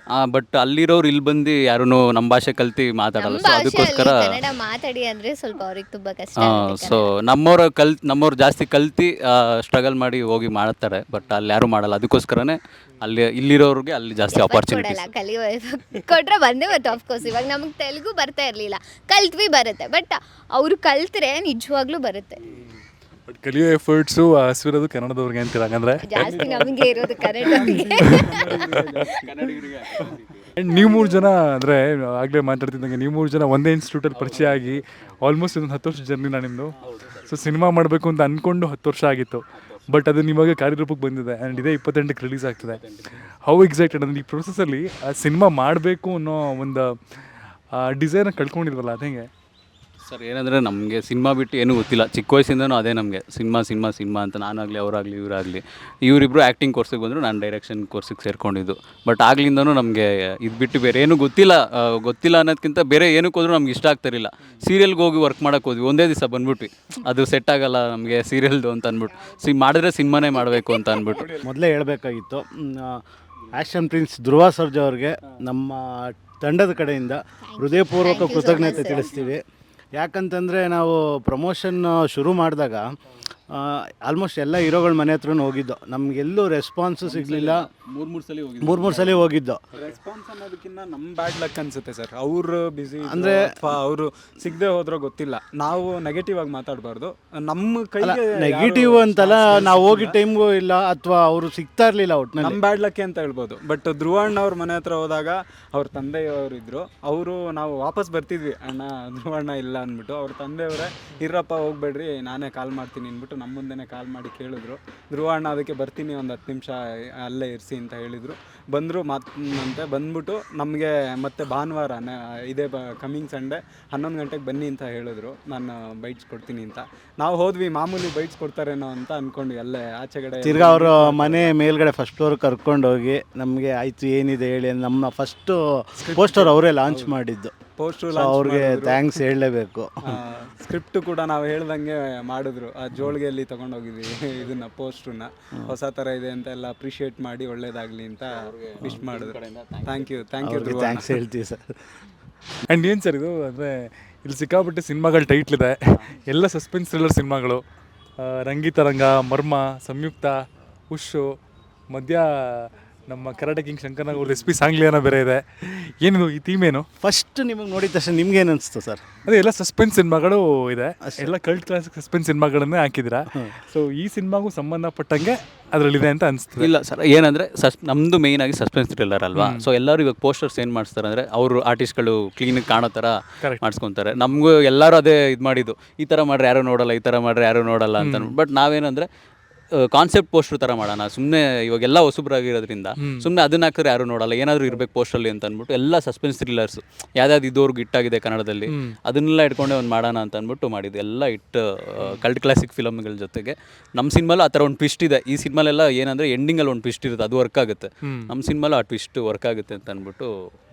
ಬಟ್ ಅಲ್ಲಿರೋರು ಇಲ್ಲಿ ಬಂದು ಯಾರೂ ನಮ್ಮ ಭಾಷೆ ಕಲ್ತು ಮಾತಾಡಲ್ಲ. ಸೊ ಅದಕ್ಕೋಸ್ಕರ ಕನ್ನಡ ಮಾತಾಡಿ ಅಂದರೆ ಸ್ವಲ್ಪ ಅವ್ರಿಗೆ ತುಂಬ ಕಷ್ಟ. ಸೊ ನಮ್ಮವ್ರು ಜಾಸ್ತಿ ಕಲ್ತು ಸ್ಟ್ರಗಲ್ ಮಾಡಿ ಹೋಗಿ ಮಾಡ್ತಾರೆ. ಬಟ್ ಅಲ್ಲಿ ಯಾರೂ ಮಾಡಲ್ಲ. ಅದಕ್ಕೋಸ್ಕರನೇ ಇಲ್ಲಿರೋರಿಗೆ ಅಲ್ಲಿ ಜಾಸ್ತಿ ಆಪರ್ಚುನಿಟೀಸ್ ಕೊಟ್ಟರೆ ಬಂದೇ ಬರುತ್ತೆ. ಆಫ್ಕೋರ್ಸ್ ಇವಾಗ ನಮಗೆ ತೆಲುಗು ಬರ್ತಾ ಇರಲಿಲ್ಲ, ಕಲ್ತ್ವಿ ಬರುತ್ತೆ. ಬಟ್ ಅವರು ಕಲ್ತ್ರೆ ನಿಜವಾಗ್ಲೂ ಬರುತ್ತೆ. ಬಟ್ ಕಲಿಯೋ ಎಫರ್ಟ್ಸು ಹಸಿರೋದು ಕನ್ನಡದವ್ರಿಗೆ ಅಂತೀರ ಹಂಗಂದ್ರೆ? ಜಾಸ್ತಿ ನಮಗೆ ಇರೋದು ಕನ್ನಡದವ್ರಿಗೆ. ನೀವು 3 ಜನ ಅಂದರೆ ಆಗಲೇ ಮಾತಾಡ್ತಿದ್ದಂಗೆ ನೀವು 3 ಜನ ಒಂದೇ ಇನ್ಸ್ಟಿಟ್ಯೂಟಲ್ಲಿ ಪರಿಚಯ ಆಗಿ ಆಲ್ಮೋಸ್ಟ್ ಇದೊಂದು 10 ವರ್ಷ ಜರ್ನಿ ನಿಮ್ಮದು. ಸೊ ಸಿನಿಮಾ ಮಾಡಬೇಕು ಅಂತ ಅಂದ್ಕೊಂಡು 10 ವರ್ಷ ಆಗಿತ್ತು. ಬಟ್ ಅದು ನಿಮಗೆ ಕಾರ್ಯರೂಪಕ್ಕೆ ಬಂದಿದೆ ಆ್ಯಂಡ್ ಇದೇ 28ಕ್ಕೆ ರಿಲೀಸ್ ಆಗ್ತಿದೆ. ಹೌ ಎಕ್ಸೈಟೆಡ್ ಅಂದರೆ ಈ ಪ್ರೊಸೆಸಲ್ಲಿ ಸಿನಿಮಾ ಮಾಡಬೇಕು ಅನ್ನೋ ಒಂದು ಡಿಸೈನ ಕಳ್ಕೊಂಡಿಲ್ವಲ್ಲ, ಅದು ಹೆಂಗೆ ಸರ್? ಏನಂದರೆ ನಮಗೆ ಸಿನಿಮಾ ಬಿಟ್ಟು ಏನೂ ಗೊತ್ತಿಲ್ಲ. ಚಿಕ್ಕ ವಯಸ್ಸಿಂದನೂ ಅದೇ ನಮಗೆ ಸಿನಿಮಾ ಅಂತ. ನಾನಾಗಲಿ ಅವರಾಗಲಿ ಇವರಾಗಲಿ ಇವರಿಬ್ಬರು ಆ್ಯಕ್ಟಿಂಗ್ ಕೋರ್ಸಿಗೆ ಬಂದರು, ನಾನು ಡೈರೆಕ್ಷನ್ ಕೋರ್ಸಿಗೆ ಸೇರಿಕೊಂಡಿದ್ದು. ಬಟ್ ಆಗ್ಲಿಂದನೂ ನಮಗೆ ಇದು ಬಿಟ್ಟು ಬೇರೆ ಏನೂ ಗೊತ್ತಿಲ್ಲ ಅನ್ನೋದಕ್ಕಿಂತ ಬೇರೆ ಏನಕ್ಕೆ ಹೋದ್ರೂ ನಮ್ಗೆ ಇಷ್ಟ ಆಗ್ತಿರಲಿಲ್ಲ. ಸೀರಿಯಲ್ಗೆ ಹೋಗಿ ವರ್ಕ್ ಮಾಡೋಕ್ಕೆ ಹೋದ್ವಿ, ಒಂದೇ ದಿವಸ ಬಂದ್ಬಿಟ್ವಿ, ಅದು ಸೆಟ್ ಆಗಲ್ಲ ನಮಗೆ ಸೀರಿಯಲ್ದು ಅಂತ ಅಂದ್ಬಿಟ್ಟು ಮಾಡಿದ್ರೆ ಸಿನಿಮಾನೇ ಮಾಡಬೇಕು ಅಂತ ಅಂದ್ಬಿಟ್ಟು. ಮೊದಲೇ ಹೇಳಬೇಕಾಗಿತ್ತು, ಆ್ಯಕ್ಷನ್ ಪ್ರಿನ್ಸ್ ಧ್ರುವ ಸರ್ಜಾ ಅವ್ರಿಗೆ ನಮ್ಮ ತಂಡದ ಕಡೆಯಿಂದ ಹೃದಯಪೂರ್ವಕ Thank you so ಕೃತಜ್ಞತೆ much, sir. ತಿಳಿಸ್ತೀವಿ. ಯಾಕಂತಂದರೆ ನಾವು ಪ್ರಮೋಷನ್ ಶುರು ಮಾಡಿದಾಗ ಆಲ್ಮೋಸ್ಟ್ ಎಲ್ಲ ಹೀರೋಗಳ ಮನೆ ಹತ್ರನೂ ಹೋಗಿದ್ದು, ನಮಗೆಲ್ಲೂ ರೆಸ್ಪಾನ್ಸು ಸಿಗಲಿಲ್ಲ. ಮೂರು ಸಲ ಹೋಗಿದ್ದು. ರೆಸ್ಪಾನ್ಸ್ ಅನ್ನೋದಕ್ಕಿಂತ ನಮ್ಮ ಬ್ಯಾಡ್ ಲಕ್ ಅನ್ಸುತ್ತೆ ಸರ್. ಅವರು ಬಿಸಿ ಅಂದರೆ ಅವರು ಸಿಗದೆ ಹೋದ್ರೋ ಗೊತ್ತಿಲ್ಲ. ನಾವು ನೆಗೆಟಿವ್ ಆಗಿ ಮಾತಾಡಬಾರ್ದು. ನಮ್ಮ ಕೈಗೆ ನೆಗೆಟಿವ್ ಅಂತಲ್ಲ, ನಾವು ಹೋಗಿದ್ದ ಟೈಮ್ಗೂ ಇಲ್ಲ ಅಥವಾ ಅವರು ಸಿಗ್ತಾ ಇರಲಿಲ್ಲ ಒಟ್ಟಿನಲ್ಲಿ. ನಮ್ಮ ಬ್ಯಾಡ್ ಲಕ್ಕೆ ಅಂತ ಹೇಳ್ಬೋದು. ಬಟ್ ಧ್ರುವಣ್ಣ ಅವ್ರ ಮನೆ ಹತ್ರ ಹೋದಾಗ ಅವ್ರ ತಂದೆಯವರು ಇದ್ದರು. ಅವರು ನಾವು ವಾಪಸ್ ಬರ್ತಿದ್ವಿ, ಅಣ್ಣ ಧ್ರುವಣ್ಣ ಇಲ್ಲ ಅಂದ್ಬಿಟ್ಟು. ಅವ್ರ ತಂದೆಯವರೇ ಇರಪ್ಪ ಹೋಗ್ಬೇಡ್ರಿ, ನಾನೇ ಕಾಲ್ ಮಾಡ್ತೀನಿ ಅಂದ್ಬಿಟ್ಟು ನಮ್ಮ ಮುಂದೆನೇ ಕಾಲ್ ಮಾಡಿ ಕೇಳಿದ್ರು. ಧ್ರುವಣ್ಣ ಅದಕ್ಕೆ ಬರ್ತೀನಿ, ಒಂದು 10 ನಿಮಿಷ ಅಲ್ಲೇ ಇರಿಸಿ ಅಂತ ಹೇಳಿದರು. ಬಂದರು ಮಾತಂತೆ. ಬಂದ್ಬಿಟ್ಟು ನಮಗೆ ಮತ್ತೆ ಭಾನುವಾರ ಇದೇ ಕಮ್ಮಿಂಗ್ ಸಂಡೇ 11 ಗಂಟೆಗೆ ಬನ್ನಿ ಅಂತ ಹೇಳಿದ್ರು. ನಾನು ಬೈಟ್ಸ್ ಕೊಡ್ತೀನಿ ಅಂತ. ನಾವು ಹೋದ್ವಿ, ಮಾಮೂಲಿ ಬೈಟ್ಸ್ ಕೊಡ್ತಾರೇನೋ ಅಂತ ಅಂದ್ಕೊಂಡ್ವಿ. ಅಲ್ಲೇ ಆಚೆಗಡೆ ತಿರ್ಗಾ ಅವರು ಮನೆ ಮೇಲ್ಗಡೆ ಫಸ್ಟ್ ಫ್ಲೋರ್ ಕರ್ಕೊಂಡೋಗಿ ನಮಗೆ ಆಯಿತು ಏನಿದೆ ಹೇಳಿ, ನಮ್ಮ ಫಸ್ಟು ಪೋಸ್ಟರ್ ಅವರೇ ಲಾಂಚ್ ಮಾಡಿದ್ದು. ಪೋಸ್ಟರ್ ಅವ್ರಿಗೆ ಥ್ಯಾಂಕ್ಸ್ ಹೇಳಲೇಬೇಕು. ಸ್ಕ್ರಿಪ್ಟ್ ಕೂಡ ನಾವು ಹೇಳ್ದಂಗೆ ಮಾಡಿದ್ರು. ಆ ಜೋಳಿಗೆಯಲ್ಲಿ ತೊಗೊಂಡೋಗಿದ್ವಿ ಇದನ್ನ ಪೋಸ್ಟ್ರನ್ನ. ಹೊಸ ಥರ ಇದೆ ಅಂತ ಎಲ್ಲ ಅಪ್ರಿಷಿಯೇಟ್ ಮಾಡಿ ಒಳ್ಳೇದಾಗಲಿ ಅಂತ ವಿಶ್ ಮಾಡಿದ್ರು. ಥ್ಯಾಂಕ್ ಯು ಥ್ಯಾಂಕ್ಸ್ ಹೇಳ್ತೀವಿ ಸರ್. ಆ್ಯಂಡ್ ಏನು ಸರ್ ಇದು ಅಂದರೆ ಇಲ್ಲಿ ಸಿಕ್ಕಾಪಟ್ಟೆ ಸಿನಿಮಾಗಳ ಟೈಟ್ಲ್ ಇದೆ, ಎಲ್ಲ ಸಸ್ಪೆನ್ಸ್ ಥ್ರಿಲ್ಲರ್ ಸಿನಿಮಾಗಳು. ರಂಗಿತರಂಗ, ಮರ್ಮ, ಸಂಯುಕ್ತ, ಉಶು, ಮಧ್ಯ ನಮ್ಮ karate king Shankar Nag SP Sangliana ಬೇರೆ ಇದೆ. ಏನಿದು ಈ ಥೀಮ್ ಏನು? ಫಸ್ಟ್ ನಿಮಗೆ ನೋಡಿದ ತಕ್ಷಣ ನಿಮ್ಗೇನು ಅನಿಸ್ತು ಸರ್? ಅದೇ ಎಲ್ಲ ಸಸ್ಪೆನ್ಸ್ ಸಿನಿಮಾಗಳು ಇದೆ, ಎಲ್ಲ ಕಲ್ಟ್ ಕ್ಲಾಸಿಕ್ ಸಸ್ಪೆನ್ಸ್ ಸಿನಿಮಾಗಳನ್ನೇ ಹಾಕಿದ್ದೀರಾ. ಸೊ ಈ ಸಿನಿಮಾಗೂ ಸಂಬಂಧಪಟ್ಟಂಗೆ ಅದರಲ್ಲಿದೆ ಅಂತ ಅನಿಸ್ತು. ಇಲ್ಲ ಸರ್, ಏನಂದರೆ ನಮ್ಮದು ಮೇಯ್ನ್ ಆಗಿ ಸಸ್ಪೆನ್ಸ್ ಥ್ರಿಲ್ಲರ್ ಅಲ್ವಾ. ಸೊ ಎಲ್ಲರೂ ಇವಾಗ ಪೋಸ್ಟರ್ಸ್ ಏನು ಮಾಡಿಸ್ತಾರೆ ಅಂದರೆ ಅವರು ಆರ್ಟಿಸ್ಟ್ಗಳು ಕ್ಲೀನಿಗೆ ಕಾಣೋ ಥರ ಮಾಡಿಸ್ಕೊತಾರೆ. ನಮಗೂ ಎಲ್ಲರೂ ಅದೇ ಇದು ಮಾಡಿದ್ದು, ಈ ಥರ ಮಾಡ್ರೆ ಯಾರೂ ನೋಡಲ್ಲ, ಈ ಥರ ಮಾಡ್ರೆ ಯಾರೂ ನೋಡಲ್ಲ ಅಂತ. ಬಟ್ ನಾವೇನಂದರೆ ಕಾನ್ಸೆಪ್ಟ್ ಪೋಸ್ಟರ್ ಥರ ಮಾಡೋಣ, ಸುಮ್ಮನೆ ಇವಾಗೆಲ್ಲ ಹೊಸಬ್ರಾಗಿರೋದ್ರಿಂದ ಸುಮ್ಮನೆ ಅದನ್ನ ಹಾಕಿದ್ರೆ ಯಾರು ನೋಡಲ್ಲ, ಏನಾದರೂ ಇರಬೇಕು ಪೋಸ್ಟಲ್ಲಿ ಅಂತ ಅಂದ್ಬಿಟ್ಟು ಎಲ್ಲ ಸಸ್ಪೆನ್ಸ್ ಥ್ರಿಲ್ಲರ್ಸ್ ಯಾವ್ದು ಇದುವರೆಗೂ ಹಿಟ್ಟಾಗಿದೆ ಕನ್ನಡದಲ್ಲಿ ಅದನ್ನೆಲ್ಲ ಇಟ್ಕೊಂಡೆ ಒಂದು ಮಾಡೋಣ ಅಂತ ಅಂದ್ಬಿಟ್ಟು ಮಾಡಿದ್ದು. ಎಲ್ಲ ಕಲ್ಟ್ ಕ್ಲಾಸಿಕ್ ಫಿಲಮ್ಗಳ ಜೊತೆಗೆ ನಮ್ಮ ಸಿನಿಮಾಲು ಆ ಥರ ಒಂದು ಟ್ವಿಸ್ಟ್ ಇದೆ. ಈ ಸಿನಿಮಾಲೆಲ್ಲ ಏನಂದರೆ ಎಂಡಿಂಗಲ್ಲಿ ಒಂದು ಟ್ವಿಸ್ಟ್ ಇರುತ್ತೆ, ಅದು ವರ್ಕ್ ಆಗುತ್ತೆ. ನಮ್ಮ ಸಿನಿಮಾಲು ಆ ಟ್ವಿಸ್ಟ್ ವರ್ಕ್ ಆಗುತ್ತೆ ಅಂತ ಅಂದ್ಬಿಟ್ಟು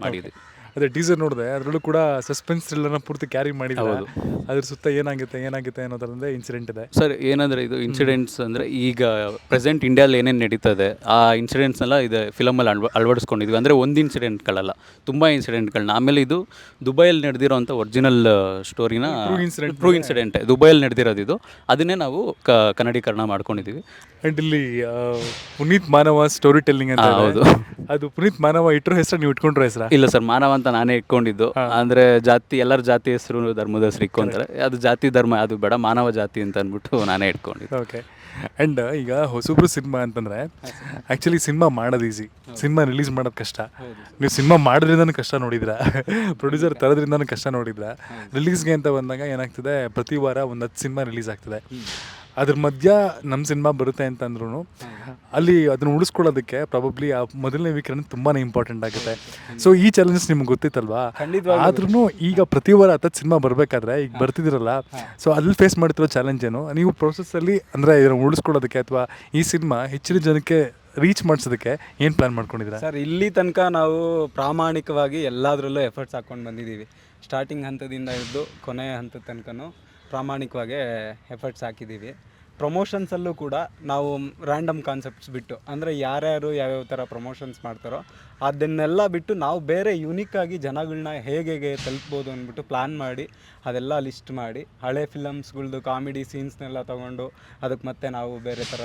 ಮಾಡಿದ್ವಿ. ಅದೇ ಟೀಸರ್ ನೋಡಿದೆ, ಅದರಲ್ಲೂ ಕೂಡ ಸಸ್ಪೆನ್ಸ್ ಥ್ರಿಲ್ಲರ್ನ ಪೂರ್ತಿ ಕ್ಯಾರಿ ಮಾಡಿದ್ದಾರೆ. ಅದ್ರ ಸುತ್ತ ಏನಾಗುತ್ತೆ ಅನ್ನೋದ್ರಿಂದ ಇನ್ಸಿಡೆಂಟ್ ಇದೆ ಸರ್. ಏನಂದರೆ ಇದು ಇನ್ಸಿಡೆಂಟ್ಸ್ ಅಂದರೆ ಈಗ ಪ್ರೆಸೆಂಟ್ ಇಂಡಿಯಾದಲ್ಲಿ ಏನೇನು ನಡೀತದೆ ಆ ಇನ್ಸಿಡೆಂಟ್ಸ್ನೆಲ್ಲ ಇದು ಫಿಲಮಲ್ಲಿ ಅಳವಡಿಸ್ಕೊಂಡಿದ್ವಿ. ಅಂದರೆ ಒಂದು ಇನ್ಸಿಡೆಂಟ್ಗಳಲ್ಲ, ತುಂಬ ಇನ್ಸಿಡೆಂಟ್ಗಳನ್ನ. ಆಮೇಲೆ ಇದು ದುಬೈಯಲ್ಲಿ ನಡೆದಿರೋಂಥ ಒರಿಜಿನಲ್ ಸ್ಟೋರಿನ ಟ್ರೂ ಇನ್ಸಿಡೆಂಟ್ ದುಬೈಯಲ್ಲಿ ನಡೆದಿರೋದು ಇದು. ಅದನ್ನೇ ನಾವು ಕನ್ನಡೀಕರಣ ಮಾಡ್ಕೊಂಡಿದ್ದೀವಿ. ಆ್ಯಂಡ್ ಇಲ್ಲಿ ಪುನೀತ್ ಮಾನವ ಸ್ಟೋರಿ ಟೆಲ್ಲಿಂಗ್ ಅಂತ. ಹೌದು. ಅದು ಪುನೀತ್ ಮಾನವ ಇಟ್ಟರು ಹೆಸರು, ನೀವು ಇಟ್ಕೊಂಡ್ರ ಹೆಸರಾ? ಇಲ್ಲ ಸರ್, ಮಾನವ ಅಂತ ನಾನೇ ಇಟ್ಕೊಂಡಿದ್ದು. ಅಂದರೆ ಜಾತಿ, ಎಲ್ಲರ ಜಾತಿ ಹೆಸರು, ಧರ್ಮದ ಹೆಸರು ಇಟ್ಕೊಂತಾರೆ. ಅದು ಜಾತಿ ಧರ್ಮ ಅದು ಬೇಡ, ಮಾನವ ಜಾತಿ ಅಂತ ಅಂದ್ಬಿಟ್ಟು ನಾನೇ ಇಟ್ಕೊಂಡಿದ್ದು. ಓಕೆ. ಆ್ಯಂಡ್ ಈಗ ಹೊಸಬ್ರು ಸಿನಿಮಾ ಅಂತಂದರೆ ಆ್ಯಕ್ಚುಲಿ ಸಿನಿಮಾ ಮಾಡೋದು ಈಸಿ, ಸಿನಿಮಾ ರಿಲೀಸ್ ಮಾಡೋದು ಕಷ್ಟ. ನೀವು ಸಿನಿಮಾ ಮಾಡೋದ್ರಿಂದನೂ ಕಷ್ಟ ನೋಡಿದ್ರಾ, ಪ್ರೊಡ್ಯೂಸರ್ ತರೋದ್ರಿಂದನೂ ಕಷ್ಟ ನೋಡಿದ್ರಾ. ರಿಲೀಸ್ಗೆ ಅಂತ ಬಂದಾಗ ಏನಾಗ್ತದೆ, ಪ್ರತಿ ವಾರ ಒಂದು 10 ಸಿನಿಮಾ ರಿಲೀಸ್ ಆಗ್ತದೆ. ಅದ್ರ ಮಧ್ಯ ನಮ್ಮ ಸಿನಿಮಾ ಬರುತ್ತೆ ಅಂತಂದ್ರೂ ಅಲ್ಲಿ ಅದನ್ನು ಉಳಿಸ್ಕೊಳ್ಳೋದಕ್ಕೆ ಪ್ರಾಬಬ್ಲಿ ಆ ಮೊದಲನೇ ವೀಕೆಂಡ್ ತುಂಬಾ ಇಂಪಾರ್ಟೆಂಟ್ ಆಗುತ್ತೆ. ಸೊ ಈ ಚಾಲೆಂಜಸ್ ನಿಮ್ಗೆ ಗೊತ್ತಿತ್ತಲ್ವಾ? ಆದ್ರೂ ಈಗ ಪ್ರತಿ ವಾರ 10 ಸಿನಿಮಾ ಬರಬೇಕಾದ್ರೆ ಈಗ ಬರ್ತಿದ್ದೀರಲ್ಲ, ಸೊ ಅಲ್ಲಿ ಫೇಸ್ ಮಾಡ್ತಿರೋ ಚಾಲೆಂಜ್ ಏನು? ನೀವು ಪ್ರೊಸೆಸ್ಸಲ್ಲಿ ಅಂದರೆ ಇದನ್ನು ಉಳಿಸ್ಕೊಳ್ಳೋದಕ್ಕೆ ಅಥವಾ ಈ ಸಿನಿಮಾ ಹೆಚ್ಚಿನ ಜನಕ್ಕೆ ರೀಚ್ ಮಾಡಿಸೋದಕ್ಕೆ ಏನು ಪ್ಲ್ಯಾನ್ ಮಾಡ್ಕೊಂಡಿದ್ದೀರಾ ಸರ್? ಇಲ್ಲಿ ತನಕ ನಾವು ಪ್ರಾಮಾಣಿಕವಾಗಿ ಎಲ್ಲದರಲ್ಲೂ ಎಫರ್ಟ್ಸ್ ಹಾಕ್ಕೊಂಡು ಬಂದಿದ್ದೀವಿ. ಸ್ಟಾರ್ಟಿಂಗ್ ಹಂತದಿಂದ ಹಿಡಿದು ಕೊನೆಯ ಹಂತದ ತನಕನೂ ಪ್ರಾಮಾಣಿಕವಾಗಿ ಎಫರ್ಟ್ಸ್ ಹಾಕಿದ್ದೀವಿ. ಪ್ರಮೋಷನ್ಸಲ್ಲೂ ಕೂಡ ನಾವು ರ್ಯಾಂಡಮ್ ಕಾನ್ಸೆಪ್ಟ್ಸ್ ಬಿಟ್ಟು, ಅಂದರೆ ಯಾರ್ಯಾರು ಯಾವ್ಯಾವ ಥರ ಪ್ರಮೋಷನ್ಸ್ ಮಾಡ್ತಾರೋ ಅದನ್ನೆಲ್ಲ ಬಿಟ್ಟು ನಾವು ಬೇರೆ ಯುನಿಕ್ಕಾಗಿ ಜನಗಳನ್ನ ಹೇಗೆ ತಲುಪ್ಬೋದು ಅಂದ್ಬಿಟ್ಟು ಪ್ಲ್ಯಾನ್ ಮಾಡಿ ಅದೆಲ್ಲ ಲಿಸ್ಟ್ ಮಾಡಿ ಹಳೆ ಫಿಲಮ್ಸ್ಗಳ್ದು ಕಾಮಿಡಿ ಸೀನ್ಸ್ನೆಲ್ಲ ತೊಗೊಂಡು ಅದಕ್ಕೆ ಮತ್ತೆ ನಾವು ಬೇರೆ ಥರ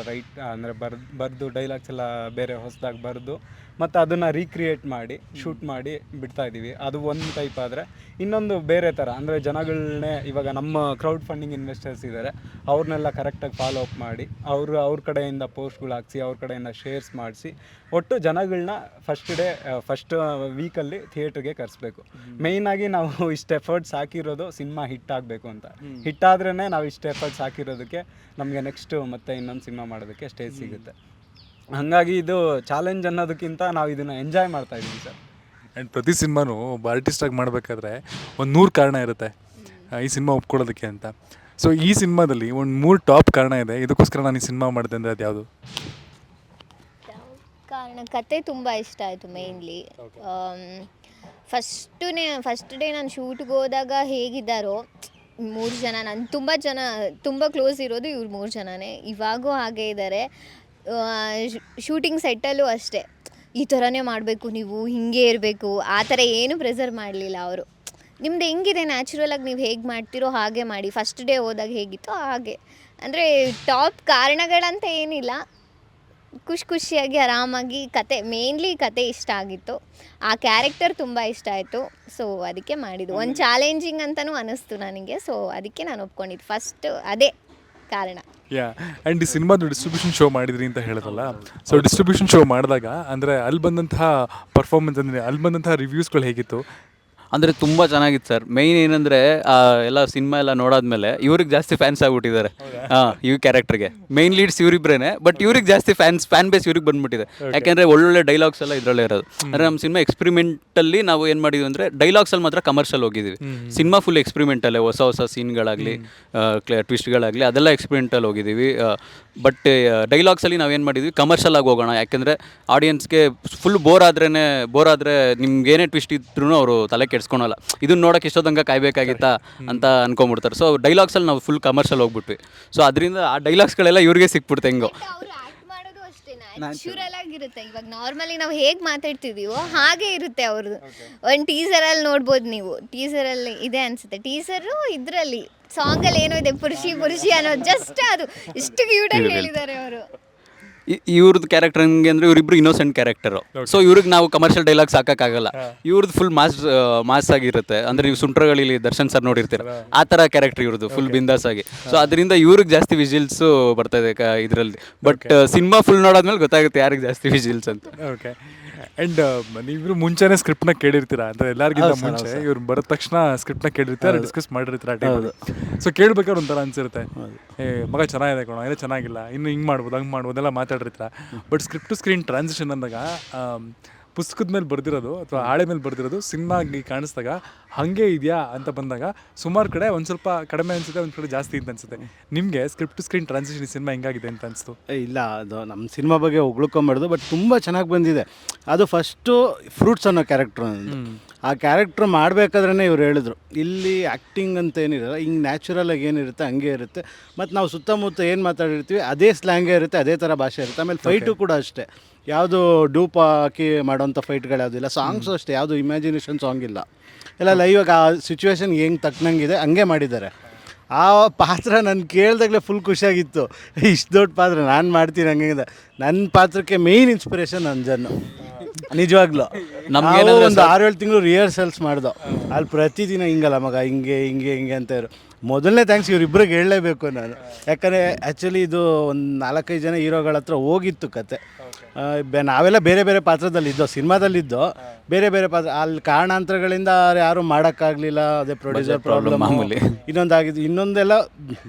ಅಂದರೆ ಬರೆದು ಡೈಲಾಗ್ಸ್ ಎಲ್ಲ ಬೇರೆ ಹೊಸದಾಗಿ ಬರೆದು ಮತ್ತು ಅದನ್ನು ರೀಕ್ರಿಯೇಟ್ ಮಾಡಿ ಶೂಟ್ ಮಾಡಿ ಬಿಡ್ತಾಯಿದ್ದೀವಿ. ಅದು ಒಂದು ಟೈಪ್. ಆದರೆ ಇನ್ನೊಂದು ಬೇರೆ ಥರ ಅಂದರೆ ಜನಗಳನ್ನೇ, ಇವಾಗ ನಮ್ಮ ಕ್ರೌಡ್ ಫಂಡಿಂಗ್ ಇನ್ವೆಸ್ಟರ್ಸ್ ಇದ್ದಾರೆ, ಅವ್ರನ್ನೆಲ್ಲ ಕರೆಕ್ಟಾಗಿ ಫಾಲೋ ಅಪ್ ಮಾಡಿ ಅವ್ರ ಕಡೆಯಿಂದ ಪೋಸ್ಟ್ಗಳು ಹಾಕ್ಸಿ ಅವ್ರ ಕಡೆಯಿಂದ ಶೇರ್ಸ್ ಮಾಡಿಸಿ ಒಟ್ಟು ಜನಗಳನ್ನ ಫಸ್ಟ್ ವೀಕಲ್ಲಿ ಥಿಯೇಟ್ರಿಗೆ ಕರೆಸ್ಬೇಕು. ಮೇಯ್ನಾಗಿ ನಾವು ಇಷ್ಟು ಎಫರ್ಟ್ಸ್ ಹಾಕಿರೋದು ಸಿನಿಮಾ ಹಿಟ್ ಆಗಬೇಕು ಅಂತ. ಹಿಟ್ಟಾದ್ರೇ ನಾವು ಇಷ್ಟು ಎಫರ್ಟ್ಸ್ ಹಾಕಿರೋದಕ್ಕೆ ನಮಗೆ ನೆಕ್ಸ್ಟು ಮತ್ತೆ ಇನ್ನೊಂದು ಸಿನಿಮಾ ಮಾಡೋದಕ್ಕೆ ಸ್ಟೇಜ್ ಸಿಗುತ್ತೆ. ಹಾಗಾಗಿ ಇದು ಚಾಲೆಂಜ್ ಅನ್ನೋದಕ್ಕಿಂತ ನಾವು ಇದನ್ನು ಎಂಜಾಯ್ ಮಾಡ್ತಾ ಇದ್ದೀವಿ ಸರ್. ಆ್ಯಂಡ್ ಪ್ರತಿ ಸಿನಿಮಾನು ಒಬ್ಬ ಆರ್ಟಿಸ್ಟಾಗಿ ಮಾಡಬೇಕಾದ್ರೆ ಒಂದು 100 ಕಾರಣ ಇರುತ್ತೆ ಈ ಸಿನಿಮಾ ಒಪ್ಕೊಳ್ಳೋದಕ್ಕೆ ಅಂತ. ಸೊ ಈ ಸಿನಿಮಾದಲ್ಲಿ ಒಂದು 3 ಟಾಪ್ ಕಾರಣ ಇದೆ, ಇದಕ್ಕೋಸ್ಕರ ನಾನು ಈ ಸಿನಿಮಾ ಮಾಡಿದೆ ಅಂದರೆ ಅದು ಯಾವುದು? ಕಾರಣ ಕತೆ ತುಂಬ ಇಷ್ಟ ಆಯಿತು ಮೇಯ್ನ್ಲಿ. ಫಸ್ಟ್ ಡೇ ನಾನು ಶೂಟ್ಗೆ ಹೋದಾಗ ಹೇಗಿದ್ದಾರೋ 3 ಜನ, ನಾನು ತುಂಬ ಕ್ಲೋಸ್ ಇರೋದು ಇವ್ರು 3 ಜನನೇ. ಇವಾಗೂ ಹಾಗೇ ಇದ್ದಾರೆ. ಶೂಟಿಂಗ್ ಸೆಟ್ಟಲ್ಲೂ ಅಷ್ಟೇ ಈ ಥರನೇ ಮಾಡಬೇಕು ನೀವು, ಹಿಂಗೆ ಇರಬೇಕು, ಆ ಥರ ಏನು ಪ್ರೆಸರ್ ಮಾಡಲಿಲ್ಲ ಅವರು. ನಿಮ್ದು ಹೆಂಗಿದೆ ನ್ಯಾಚುರಲಾಗಿ ನೀವು ಹೇಗೆ ಮಾಡ್ತೀರೋ ಹಾಗೆ ಮಾಡಿ, ಫಸ್ಟ್ ಡೇ ಹೋದಾಗ ಹೇಗಿತ್ತೋ ಹಾಗೆ. ಅಂದರೆ ಟಾಪ್ ಕಾರಣಗಳಂತ ಏನಿಲ್ಲ, ಖುಷಿಯಾಗಿ ಆರಾಮಾಗಿ ಕತೆ, ಮೇನ್ಲಿ ಕತೆ ಇಷ್ಟ ಆಗಿತ್ತು, ಆ ಕ್ಯಾರೆಕ್ಟರ್ ತುಂಬ ಇಷ್ಟ ಆಯಿತು. ಸೊ ಅದಕ್ಕೆ ಮಾಡಿದ್ದು. ಒಂದು ಚಾಲೆಂಜಿಂಗ್ ಅಂತಲೂ ಅನ್ನಿಸ್ತು ನನಗೆ. ಸೊ ಅದಕ್ಕೆ ನಾನು ಒಪ್ಕೊಂಡಿದ್ದು ಫಸ್ಟ್, ಅದೇ ಕಾರಣ. ಯಾ, ಆ್ಯಂಡ್ ಈ ಸಿನಿಮಾದು ಡಿಸ್ಟ್ರಿಬ್ಯೂಷನ್ ಶೋ ಮಾಡಿದ್ರಿ ಅಂತ ಹೇಳಿದ್ರಲ್ಲ, ಸೊ ಡಿಸ್ಟ್ರಿಬ್ಯೂಷನ್ ಶೋ ಮಾಡಿದಾಗ ಅಂದರೆ ಅಲ್ಲಿ ಬಂದಂತಹ ಪರ್ಫಾರ್ಮೆನ್ಸ್, ಅಂದರೆ ಅಲ್ಲಿ ಬಂದಂತಹ ರಿವ್ಯೂಸ್ಗಳು ಹೇಗಿತ್ತು? ಅಂದರೆ ತುಂಬ ಚೆನ್ನಾಗಿತ್ತು ಸರ್. ಮೇಯ್ನ್ ಏನಂದರೆ ಎಲ್ಲ ಸಿನಿಮಾ ಎಲ್ಲ ನೋಡಾದ್ಮೇಲೆ ಇವ್ರಿಗೆ ಜಾಸ್ತಿ ಫ್ಯಾನ್ಸ್ ಆಗಿಬಿಟ್ಟಿದ್ದಾರೆ. ಈ ಕ್ಯಾರೆಕ್ಟರ್ಗೆ ಮೇಯ್ನ್ ಲೀಡ್ಸ್ ಇವರಿಬ್ಬರೇ, ಬಟ್ ಇವ್ರಿಗೆ ಜಾಸ್ತಿ ಫ್ಯಾನ್ ಬೇಸ್ ಇವ್ರಿಗೆ ಬಂದ್ಬಿಟ್ಟಿದೆ. ಯಾಕೆಂದರೆ ಒಳ್ಳೊಳ್ಳೆ ಡೈಲಾಗ್ಸ್ ಎಲ್ಲ ಇದರಲ್ಲೇ ಇರೋದು. ಅಂದರೆ ನಮ್ಮ ಸಿನಿಮಾ ಎಕ್ಸ್ಪೆರಿಮೆಂಟಲ್ಲಿ ನಾವು ಏನು ಮಾಡಿದ್ವಿ ಅಂದರೆ ಡೈಲಾಗ್ಸಲ್ಲಿ ಮಾತ್ರ ಕಮರ್ಷಿಯಲ್ ಹೋಗಿದ್ದೀವಿ. ಸಿನಿಮಾ ಫುಲ್ ಎಕ್ಸ್ಪೆರಿಮೆಂಟಲ್ಲೇ, ಹೊಸ ಸೀನ್ಗಳಾಗಲಿ ಟ್ವಿಸ್ಟ್ಗಳಾಗಲಿ ಅದೆಲ್ಲ ಎಕ್ಸ್ಪೆರಿಮೆಂಟಲ್ಲಿ ಹೋಗಿದ್ದೀವಿ. ಬಟ್ ಡೈಲಾಗ್ಸಲ್ಲಿ ನಾವೇನು ಮಾಡಿದ್ವಿ, ಕಮರ್ಷಿಯಲ್ ಆಗಿ ಹೋಗೋಣ. ಯಾಕೆಂದರೆ ಆಡಿಯನ್ಸ್ಗೆ ಫುಲ್ ಬೋರ್ ಆದರೆ ನಿಮ್ಗೆ ಏನೇ ಟ್ವಿಸ್ಟ್ ಇದ್ರೂ ಅವರು ತಲೆ ಕೆಡ್ಸ್ಕೊಳಲ್ಲ. ಇದನ್ನ ನೋಡೋಕೆ ಇಷ್ಟೊತ್ತಂಗ ಕಾಯ್ಬೇಕಾಗಿತ್ತಾ ಅಂತ ಅನ್ಕೊಂಬಿಡ್ತಾರೆ. ಸೊ ಡೈಲಾಗ್ಸಲ್ಲಿ ನಾವು ಫುಲ್ ಕಮರ್ಷಿಯಲ್ ಹೋಗ್ಬಿಟ್ವಿ. ಸೊ ಅದರಿಂದ ಆ ಡೈಲಾಗ್ಸ್ಗಳೆಲ್ಲ ಇವ್ರಿಗೆ ಸಿಕ್ಬಿಡ್ತು ಹೆಂಗೋ. ಅವರು ಆ್ಯಕ್ಟ್ ಮಾಡೋದು ಅಷ್ಟೇ ನ್ಯಾಚುರಲ್ ಆಗಿರುತ್ತೆ. ಇವಾಗ ನಾರ್ಮಲಿ ನಾವು ಹೇಗೆ ಮಾತಾಡ್ತಿದ್ದೀವೋ ಹಾಗೆ ಇರುತ್ತೆ ಅವ್ರದ್ದು. ಒಂದು ಟೀಸರಲ್ಲಿ ನೋಡ್ಬೋದು ನೀವು, ಟೀಸರಲ್ಲಿ ಇದೆ ಅನಿಸುತ್ತೆ, ಟೀಸರು ಇದರಲ್ಲಿ ಸಾಂಗಲ್ಲಿ ಏನೋ ಇದೆ, ಪುರುಷಿ ಅನ್ನೋದು ಜಸ್ಟ್ ಅದು ಇಷ್ಟು ಕ್ಯೂಟಾಗಿ ಹೇಳಿದ್ದಾರೆ ಅವರು. ಇವ್ರದ್ದು ಕ್ಯಾರೆಕ್ಟರ್ ಹೆಂಗೆ ಅಂದರೆ ಇವರಿಬ್ರು ಇನ್ನೋಸೆಂಟ್ ಕ್ಯಾರೆಕ್ಟರು. ಸೊ ಇವ್ರಿಗೆ ನಾವು ಕಮರ್ಷಿಯಲ್ ಡೈಲಾಗ್ಸ್ ಹಾಕೋಕ್ಕಾಗಲ್ಲ. ಇವ್ರದ್ದು ಫುಲ್ ಮಾಸ್ ಆಗಿರುತ್ತೆ. ಅಂದರೆ ನೀವು ಸುಂಟ್ರಗಳಲ್ಲಿ ದರ್ಶನ್ ಸರ್ ನೋಡಿರ್ತೀರ, ಆ ಥರ ಕ್ಯಾರೆಕ್ಟರ್ ಇವ್ರದ್ದು ಫುಲ್ ಬಿಂದಾಸ್ ಆಗಿ. ಸೊ ಅದರಿಂದ ಇವ್ರಿಗೆ ಜಾಸ್ತಿ ವಿಜಿಲ್ಸು ಬರ್ತದೆ ಇದರಲ್ಲಿ. ಬಟ್ ಸಿನಿಮಾ ಫುಲ್ ನೋಡಾದ್ಮೇಲೆ ಗೊತ್ತಾಗುತ್ತೆ ಯಾರಿಗೆ ಜಾಸ್ತಿ ವಿಜಿಲ್ಸ್ ಅಂತ. ಓಕೆ. ಆ್ಯಂಡ್ ನೀವಿಬ್ರು ಮುಂಚೆನೇ ಸ್ಕ್ರಿಪ್ಟ್ನ ಕೇಳಿರ್ತೀರಾ ಅಂದರೆ ಎಲ್ಲರಿಗಿಂತ ಮುಂಚೆ ಇವ್ರು ಬರೋದ ತಕ್ಷಣ ಸ್ಕ್ರಿಪ್ಟ್ನ ಕೇಳಿರ್ತಾರೆ, ಡಿಸ್ಕಸ್ ಮಾಡಿರ್ತೀರ ಆ ಟೈಮಲ್ಲಿ. ಸೊ ಕೇಳ್ಬೇಕಾದ್ರೆ ಒಂಥರ ಅನ್ಸಿರುತ್ತೆ, ಮಗ ಚೆನ್ನಾಗಿದೆ ಕಣೋ, ಏನೋ ಚೆನ್ನಾಗಿಲ್ಲ, ಇನ್ನು ಹಿಂಗೆ ಮಾಡ್ಬೋದು ಹಂಗೆ ಮಾಡ್ಬೋದು ಎಲ್ಲ ಮಾತಾಡಿರ್ತೀರ. But script to screen transition ಅಂದಾಗ ಪುಸ್ತಕದ ಮೇಲೆ ಬರ್ದಿರೋದು ಅಥವಾ ಹಾಳೆ ಮೇಲೆ ಬರ್ದಿರೋದು ಸಿನಿಮಾಗಿ ಕಾಣಿಸ್ದಾಗ ಹಾಗೆ ಇದೆಯಾ ಅಂತ ಬಂದಾಗ ಸುಮಾರು ಕಡೆ ಒಂದು ಸ್ವಲ್ಪ ಕಡಿಮೆ ಅನಿಸುತ್ತೆ, ಒಂದು ಕಡೆ ಜಾಸ್ತಿ ಅಂತ ಅನಿಸುತ್ತೆ. ನಿಮಗೆ ಸ್ಕ್ರಿಪ್ಟ್ ಟು ಸ್ಕ್ರೀನ್ ಟ್ರಾನ್ಸಿಷನ್ ಈ ಸಿನಿಮಾ ಹೆಂಗಾಗಿದೆ ಅಂತ ಅನಿಸ್ತು? ಇಲ್ಲ, ಅದು ನಮ್ಮ ಸಿನಿಮಾ ಬಗ್ಗೆ ಹೊಗಳ್ಕೊಂಬಾರ್ದು, ಬಟ್ ತುಂಬ ಚೆನ್ನಾಗಿ ಬಂದಿದೆ. ಅದು ಫಸ್ಟು ಫ್ರೂಟ್ಸ್ ಅನ್ನೋ ಕ್ಯಾರೆಕ್ಟ್ರು, ಆ ಕ್ಯಾರೆಕ್ಟ್ರ್ ಮಾಡಬೇಕಾದ್ರೇ ಇವ್ರು ಹೇಳಿದ್ರು, ಇಲ್ಲಿ ಆ್ಯಕ್ಟಿಂಗ್ ಅಂತ ಏನಿರಲ್ಲ, ಹಿಂಗೆ ನ್ಯಾಚುರಲಾಗಿ ಏನಿರುತ್ತೆ ಹಂಗೆ ಇರುತ್ತೆ. ಮತ್ತು ನಾವು ಸುತ್ತಮುತ್ತ ಏನು ಮಾತಾಡಿರ್ತೀವಿ ಅದೇ ಸ್ಲ್ಯಾಂಗೇ ಇರುತ್ತೆ, ಅದೇ ಥರ ಭಾಷೆ ಇರುತ್ತೆ. ಆಮೇಲೆ ಫೈಟು ಕೂಡ ಅಷ್ಟೇ, ಯಾವುದು ಡೂಪ್ ಹಾಕಿ ಮಾಡೋಂಥ ಫೈಟ್ಗಳು ಯಾವುದಿಲ್ಲ. ಸಾಂಗ್ಸು ಅಷ್ಟೇ, ಯಾವುದು ಇಮ್ಯಾಜಿನೇಷನ್ ಸಾಂಗ್ ಇಲ್ಲ, ಎಲ್ಲ ಲೈವಾಗಿ ಆ ಸಿಚುವೇಶನ್ಗೆ ಹೆಂಗೆ ತಕ್ಕನಂಗಿದೆ ಹಂಗೆ ಮಾಡಿದ್ದಾರೆ. ಆ ಪಾತ್ರ ನಾನು ಕೇಳಿದಾಗಲೇ ಫುಲ್ ಖುಷಿಯಾಗಿತ್ತು. ಇಷ್ಟು ದೊಡ್ಡ ಪಾತ್ರ ನಾನು ಮಾಡ್ತೀನಿ ಹಂಗೆ. ನನ್ನ ಪಾತ್ರಕ್ಕೆ ಮೇಯ್ನ್ ಇನ್ಸ್ಪಿರೇಷನ್ ಅಂಜನ್ನು, ನಿಜವಾಗ್ಲೂ. ನಮಗೆ ಒಂದು 6-7 ತಿಂಗಳು ರಿಹರ್ಸಲ್ಸ್ ಮಾಡ್ದೋ, ಅಲ್ಲಿ ಪ್ರತಿದಿನ ಹಿಂಗಲ್ಲ ಮಗ, ಹಿಂಗೆ ಅಂತ ಇರು. ಮೊದಲನೇ ಥ್ಯಾಂಕ್ಸ್ ಇವರಿಬ್ಬರಿಗೆ ಹೇಳಲೇಬೇಕು ನಾನು. ಯಾಕಂದರೆ ಆ್ಯಕ್ಚುಲಿ ಇದು ಒಂದು 4-5 ಜನ ಹೀರೋಗಳ ಹತ್ರ ಹೋಗಿತ್ತು ಕತೆ. ನಾವೆಲ್ಲ ಬೇರೆ ಬೇರೆ ಪಾತ್ರದಲ್ಲಿದ್ದೋ, ಸಿನಿಮಾದಲ್ಲಿದ್ದೋ ಬೇರೆ ಬೇರೆ ಪಾತ್ರ. ಅಲ್ಲಿ ಕಾರಣಾಂತರಗಳಿಂದ ಯಾರೂ ಮಾಡೋಕ್ಕಾಗಲಿಲ್ಲ, ಅದೇ ಪ್ರೊಡ್ಯೂಸರ್ ಪ್ರಾಬ್ಲಮ್ ಮಾಮೂಲಿ, ಇನ್ನೊಂದಾಗಿದ್ದು, ಇನ್ನೊಂದೆಲ್ಲ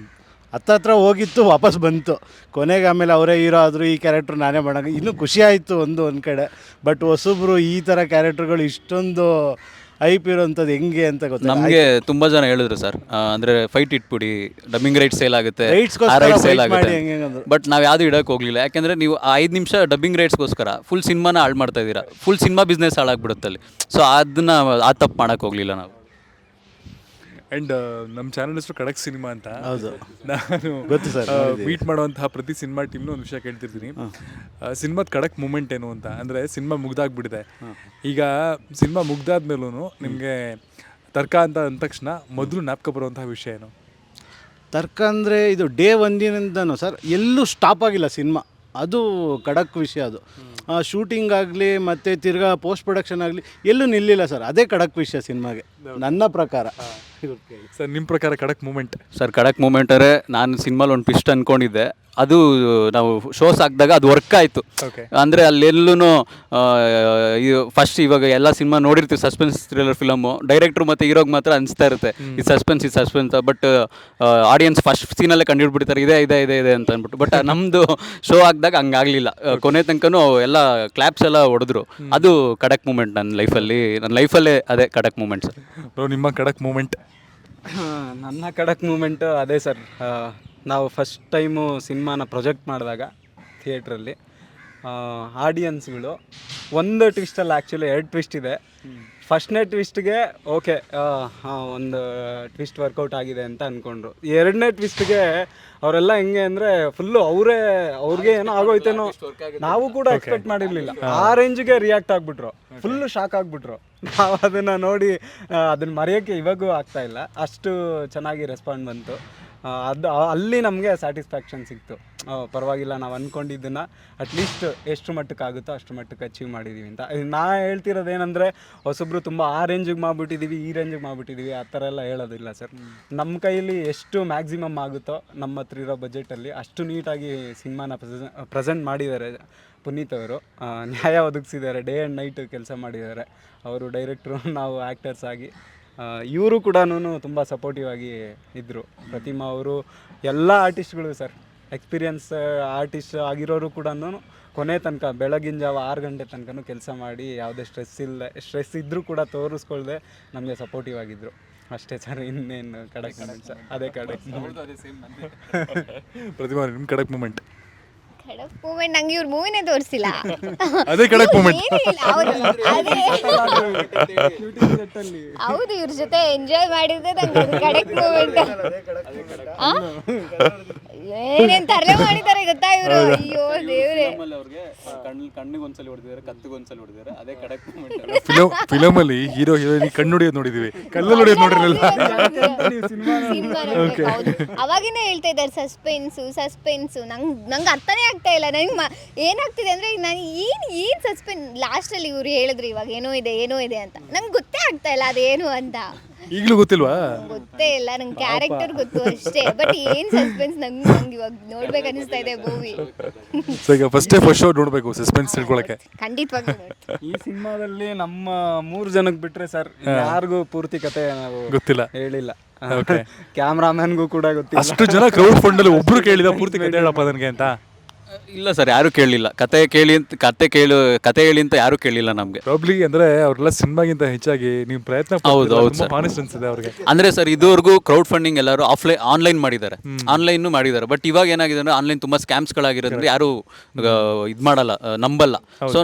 ಹತ್ರ ಹೋಗಿತ್ತು, ವಾಪಸ್ ಬಂತು. ಕೊನೆಗೆ ಆಮೇಲೆ ಅವರೇ ಹೀರೋ ಆದರು, ಈ ಕ್ಯಾರೆಕ್ಟ್ರ್ ನಾನೇ ಮಾಡೋಕೆ ಇನ್ನೂ ಖುಷಿ ಆಯಿತು ಒಂದು ಕಡೆ. ಬಟ್ ಹೊಸಬ್ರು ಈ ಥರ ಕ್ಯಾರೆಕ್ಟರ್ಗಳು ಇಷ್ಟೊಂದು ಐಪ್ ಇರೋಂಥದ್ದು ಹೆಂಗೆ ಅಂತ ಗೊತ್ತಿಲ್ಲ. ನಮಗೆ ತುಂಬ ಜನ ಹೇಳಿದ್ರು ಸರ್, ಅಂದರೆ ಫೈಟ್ ಇಟ್ಬಿಡಿ, ಡಬ್ಬಿಂಗ್ ರೈಟ್ ಸೇಲ್ ಆಗುತ್ತೆ, ಸೇಲ್ ಆಗುತ್ತೆ. ಬಟ್ ನಾವು ಯಾವುದು ಇಡೋಕೆ ಹೋಗಲಿಲ್ಲ. ಯಾಕೆಂದರೆ ನೀವು 5 ನಿಮಿಷ ಡಬ್ಬಿಂಗ್ ರೈಟ್ಸ್ಗೋಸ್ಕರ ಫುಲ್ ಸಿನಿಮಾನ ಹಾಳು ಮಾಡ್ತಾ ಇದ್ದೀರಾ, ಫುಲ್ ಸಿನಿಮಾ ಬಿಸ್ನೆಸ್ ಹಾಳಾಗ್ಬಿಡುತ್ತೆ ಅಲ್ಲಿ. ಸೊ ಅದನ್ನು ಆ ತಪ್ಪು ಮಾಡೋಕ್ಕೆ ಹೋಗಲಿಲ್ಲ ನಾವು. ಆ್ಯಂಡ್ ನಮ್ಮ ಚಾನಲ್ ಹೆಸರು ಖಡಕ್ ಸಿನಿಮಾ ಅಂತ. ಹೌದು, ನಾನು ಗೊತ್ತು ಸರ್. ಮೀಟ್ ಮಾಡುವಂತಹ ಪ್ರತಿ ಸಿನಿಮಾ ಟೀಮ್ನೂ ಒಂದು ವಿಷಯ ಕೇಳ್ತಿರ್ತೀನಿ, ಸಿನಿಮಾದ ಖಡಕ್ ಮೂಮೆಂಟ್ ಏನು ಅಂತ. ಅಂದರೆ ಸಿನಿಮಾ ಮುಗ್ದಾಗ್ಬಿಟ್ಟಿದೆ, ಈಗ ಸಿನಿಮಾ ಮುಗ್ದಾದ್ಮೇಲೂ ನಿಮಗೆ ತರ್ಕ ಅಂತ ಅಂದ ತಕ್ಷಣ ಮೊದಲು ಜ್ಞಾಪಕ ಬರುವಂತಹ ವಿಷಯ ಏನು? ತರ್ಕ ಅಂದರೆ ಇದು ಡೇ 1 ಸರ್, ಎಲ್ಲೂ ಸ್ಟಾಪ್ ಆಗಿಲ್ಲ ಸಿನಿಮಾ. ಅದು ಖಡಕ್ ವಿಷಯ. ಅದು ಶೂಟಿಂಗ್ ಆಗಲಿ ಮತ್ತು ತಿರ್ಗಾ ಪೋಸ್ಟ್ ಪ್ರೊಡಕ್ಷನ್ ಆಗಲಿ ಎಲ್ಲೂ ನಿಲ್ಲಿಲ್ಲ ಸರ್. ಅದೇ ಖಡಕ್ ವಿಷಯ ಸಿನಿಮಾಗೆ ನನ್ನ ಪ್ರಕಾರ. ಸರ್ ನಿಮ್ಮ ಪ್ರಕಾರ ಖಡಕ್ ಮೂಮೆಂಟ್? ಸರ್ ಖಡಕ್ ಮೂಮೆಂಟ್ ಅಂದರೆ ನಾನು ಸಿನಿಮಾಲಿ ಒಂದು ಟ್ವಿಸ್ಟ್ ಅಂದ್ಕೊಂಡಿದ್ದೆ, ಅದು ನಾವು ಶೋಸ್ ಹಾಕಿದಾಗ ಅದು ವರ್ಕ್ ಆಯಿತು. ಅಂದರೆ ಅಲ್ಲೆಲ್ಲೂ ಫಸ್ಟ್ ಇವಾಗ ಎಲ್ಲ ಸಿನಿಮಾ ನೋಡಿರ್ತೀವಿ, ಸಸ್ಪೆನ್ಸ್ ಥ್ರಿಲ್ಲರ್ ಫಿಲಮು, ಡೈರೆಕ್ಟ್ರು ಮತ್ತು ಹೀರೋಗೆ ಮಾತ್ರ ಅನಿಸ್ತಾ ಇರುತ್ತೆ ಇದು ಸಸ್ಪೆನ್ಸ್. ಬಟ್ ಆಡಿಯನ್ಸ್ ಫಸ್ಟ್ ಸೀನಲ್ಲೇ ಕಂಡುಹಿಡ್ಬಿಡ್ತಾರೆ ಇದೆ ಅಂತ ಅಂದ್ಬಿಟ್ಟು. ಬಟ್ ನಮ್ಮದು ಶೋ ಹಾಕಿದಾಗ ಹಂಗಾಗಲಿಲ್ಲ, ಕೊನೆ ತನಕನೂ ಎಲ್ಲ ಕ್ಲಾಪ್ಸ್ ಎಲ್ಲ ಹೊಡೆದ್ರು. ಅದು ಖಡಕ್ ಮೂಮೆಂಟ್ ನನ್ನ ಲೈಫಲ್ಲೇ ಅದೇ ಖಡಕ್ ಮೂಮೆಂಟ್ ಸರ್. ನಿಮ್ಮ ಖಡಕ್ ಮೂಮೆಂಟ್? ನನ್ನ ಖಡಕ್ ಮೂಮೆಂಟು ಅದೇ ಸರ್, ನಾವು ಫಸ್ಟ್ ಟೈಮು ಸಿನಿಮಾನ ಪ್ರೊಜೆಕ್ಟ್ ಮಾಡಿದಾಗ ಥಿಯೇಟ್ರಲ್ಲಿ ಆಡಿಯನ್ಸ್ಗಳು ಒಂದು ಟ್ವಿಸ್ಟಲ್ಲಿ, ಆ್ಯಕ್ಚುಲಿ 2 ಟ್ವಿಸ್ಟ್ ಇದೆ, ಫಸ್ಟ್ನೇ ಟ್ವಿಸ್ಟ್ಗೆ ಓಕೆ ಒಂದು ಟ್ವಿಸ್ಟ್ ವರ್ಕೌಟ್ ಆಗಿದೆ ಅಂತ ಅಂದ್ಕೊಂಡ್ರು. ಎರಡನೇ ಟ್ವಿಸ್ಟ್ಗೆ ಅವರೆಲ್ಲ ಹೆಂಗೆ ಅಂದರೆ ಫುಲ್ಲು ಅವ್ರಿಗೆ ಏನೋ ಆಗೋಯ್ತೇನೋ, ನಾವು ಕೂಡ ಎಕ್ಸ್ಪೆಕ್ಟ್ ಮಾಡಿರಲಿಲ್ಲ. ಆ ರೇಂಜ್ಗೆ ರಿಯಾಕ್ಟ್ ಆಗಿಬಿಟ್ರು, ಫುಲ್ಲು ಶಾಕ್ ಆಗಿಬಿಟ್ರು. ನಾವು ಅದನ್ನು ನೋಡಿ ಅದನ್ನು ಮರೆಯೋಕ್ಕೆ ಇವಾಗೂ ಆಗ್ತಾ ಇಲ್ಲ, ಅಷ್ಟು ಚೆನ್ನಾಗಿ ರೆಸ್ಪಾಂಡ್ ಬಂತು. ಅಲ್ಲಿ ನಮಗೆ ಸ್ಯಾಟಿಸ್ಫ್ಯಾಕ್ಷನ್ ಸಿಕ್ತು. ಪರವಾಗಿಲ್ಲ, ನಾವು ಅಂದ್ಕೊಂಡಿದ್ದನ್ನು ಅಟ್ಲೀಸ್ಟ್ ಎಷ್ಟು ಮಟ್ಟಕ್ಕಾಗುತ್ತೋ ಅಷ್ಟು ಮಟ್ಟಕ್ಕೆ ಅಚೀವ್ ಮಾಡಿದ್ದೀವಿ ಅಂತ. ನಾ ಹೇಳ್ತಿರೋದೇನೆಂದರೆ ಹೊಸಬ್ರು ತುಂಬ ಆ ರೇಂಜಿಗೆ ಮಾಡಿಬಿಟ್ಟಿದ್ದೀವಿ, ಈ ರೇಂಜಿಗೆ ಮಾಡಿಬಿಟ್ಟಿದ್ದೀವಿ ಆ ಥರ ಎಲ್ಲ ಹೇಳೋದಿಲ್ಲ ಸರ್. ನಮ್ಮ ಕೈಯಲ್ಲಿ ಎಷ್ಟು ಮ್ಯಾಕ್ಸಿಮಮ್ ಆಗುತ್ತೋ ನಮ್ಮ ಹತ್ರ ಇರೋ ಬಜೆಟಲ್ಲಿ ಅಷ್ಟು ನೀಟಾಗಿ ಸಿನಿಮಾನ ಪ್ರೆಸೆಂಟ್ ಮಾಡಿದ್ದಾರೆ ಪುನೀತ್ ಅವರು. ನ್ಯಾಯ ಒದಗಿಸಿದ್ದಾರೆ, ಡೇ ಆ್ಯಂಡ್ ನೈಟ್ ಕೆಲಸ ಮಾಡಿದ್ದಾರೆ ಅವರು, ಡೈರೆಕ್ಟ್ರು, ನಾವು ಆ್ಯಕ್ಟರ್ಸ್ ಆಗಿ. ಇವರು ಕೂಡ ತುಂಬ ಸಪೋರ್ಟಿವ್ ಆಗಿ ಇದ್ದರು. ಪ್ರತಿಮಾ ಅವರು, ಎಲ್ಲ ಆರ್ಟಿಸ್ಟ್ಗಳು ಸರ್, ಎಕ್ಸ್ಪೀರಿಯನ್ಸ್ ಆರ್ಟಿಸ್ಟ್ ಆಗಿರೋರು ಕೂಡ ಕೊನೆ ತನಕ ಬೆಳಗಿನ ಜಾವ 6 ಗಂಟೆ ತನಕ ಕೆಲಸ ಮಾಡಿ ಯಾವುದೇ ಸ್ಟ್ರೆಸ್ ಇದ್ದರೂ ಕೂಡ ತೋರಿಸ್ಕೊಳ್ದೆ ನಮಗೆ ಸಪೋರ್ಟಿವ್ ಆಗಿದ್ದರು. ಅಷ್ಟೇ ಸರ್, ಇನ್ನೇನು ಕಡಕ್ ಮೂಮೆಂಟ್ ಸರ್, ಅದೇ ಕಡಕ್ ಮೂಮೆಂಟ್. ಪ್ರತಿಮಾ ನಿಮ್ಮ ಕಡಕ್ ಮೂಮೆಂಟ್? ಖಡಕ್ ಮೂಮೆಂಟ್ ನಂಗೆ ಇವ್ರ ಮೂವಿನೇ ತೋರಿಸಿಲ್ಲ. ಅದೇ ಖಡಕ್ ಮೂಮೆಂಟ್. ಹೌದು, ಇವ್ರ ಜೊತೆ ಎಂಜಾಯ್ ಮಾಡಿದ್ರೆ ನಂಗೆ ಖಡಕ್ ಮೂಮೆಂಟ್. ಏನೇನ್ ತರಲೆ ಮಾಡಿದ್ದಾರೆ ಗೊತ್ತಾ ಇವರು, ಅಯ್ಯೋ ದೇವ್ರೆ. ಕಣ್ಣಿಗೆ ಒಂದ್ಸಲ ಹೊಡೆದಿದ್ದಾರೆ, ಕತ್ತಿಗೆ ಒಂದ್ಸಲ ಹೊಡೆದಿದ್ದಾರೆ, ಅದೇ ಕಡಕ್ ಮೂಮೆಂಟ್. ಫಿಲಮ್ ಅಲ್ಲಿ ಹೀರೋ ಹೀರೋಯಿನ್ ಕಣ್ಣು ಹೊಡಿಯೋದು ನೋಡಿದೀವಿ, ಕಲ್ಲಲ್ಲಿ ಹೊಡಿಯೋದು ನೋಡಿರಲಿಲ್ಲ. ಅವಾಗಿನೇ ಹೇಳ್ತಾ ಇದ್ದಾರೆ ಸಸ್ಪೆನ್ಸು. ನಂಗೆ ಅರ್ಥನೇ ಆಗ್ತಾ ಇಲ್ಲ. ನಂಗೆ ಏನಾಗ್ತಿದೆ ಅಂದರೆ ನಾನು ಏನು ಸಸ್ಪೆನ್ಸ್ ಲಾಸ್ಟಲ್ಲಿ ಇವ್ರು ಹೇಳಿದ್ರು ಇವಾಗ ಏನೋ ಇದೆ ಅಂತ. ನಂಗೆ ಗೊತ್ತೇ ಆಗ್ತಾ ಇಲ್ಲ ಅದೇನು ಅಂತ. ಈಗಲೂ ಗೊತ್ತಿಲ್ವಾ? ಗೊತ್ತೇ ಇಲ್ಲ, ನಂಗೆ ಕ್ಯಾರೆಕ್ಟರ್ ಗೊತ್ತು ಅಷ್ಟೇ, ಬಟ್ ಏನು ಸಸ್ಪೆನ್ಸ್ ನಂಗೆ ಇವಾಗ ನೋಡ್ಬೇಕು ಅನಿಸ್ತಾ ಇದೆ ಮೂವಿ. ಸೊ ಈಗ ಫಸ್ಟ್ ಶೋ ನೋಡಬೇಕು ಸಸ್ಪೆನ್ಸ್ ತಿಳ್ಕೊಳಕ್ಕೆ. ಖಂಡಿತವಾಗಿ ಈ ಸಿನಿಮಾದಲ್ಲಿ ನಮ್ಮ 3 ಜನಕ್ಕೆ ಬಿಟ್ರೆ ಸರ್ ಯಾರಿಗೂ ಪೂರ್ತಿ ಕತೆ ನಾವು ಗೊತ್ತಿಲ್ಲ, ಹೇಳಿಲ್ಲ. ಕ್ಯಾಮ್ರಾಮನ್ಗೂ ಕೂಡ ಗೊತ್ತಿಲ್ಲ. ಅಷ್ಟು ಜನ ಕ್ರೌಡ್ ಫಂಡ್ ಅಲ್ಲಿ ಒಬ್ರು ಕೇಳಿದ ಪೂರ್ತಿ ಕತೆ ಹೇಳಪ್ಪ ನನಗೆ ಅಂತ. ಇಲ್ಲ ಸರ್, ಯಾರು ಕೇಳಲಿಲ್ಲ. ಕತೆ ಹೇಳಿ ಅಂತ ಯಾರು ಕೇಳಿಲ್ಲ ನಮಗೆ. ಪ್ರಾಬ್ಲಿ ಅಂದ್ರೆ ಅವರೆಲ್ಲ ಸಿನಿಮಾಗಿಂತ ಹೆಚ್ಚಾಗಿ ನೀವು ಪ್ರಯತ್ನ ಹೌದು ಸರ್, ಹಾನೆಸ್ಟ್ ಅನ್ಸಿದೆ ಅವ್ರಿಗೆ. ಅಂದ್ರೆ ಸರ್ ಇದುವರೆಗೂ ಕ್ರೌಡ್ ಫಂಡಿಂಗ್ ಎಲ್ಲರೂ ಆನ್ಲೈನ್ ಮಾಡಿದ್ದಾರೆ. ಬಟ್ ಇವಾಗ ಏನಾಗಿದೆ ಅಂದ್ರೆ ಆನ್ಲೈನ್ ತುಂಬಾ ಸ್ಕ್ಯಾಮ್ಸ್ಗಳಾಗಿರೋದ್ರಿಂದ ಯಾರು ಇದು ಮಾಡಲ್ಲ, ನಂಬಲ್ಲ. ಸೊ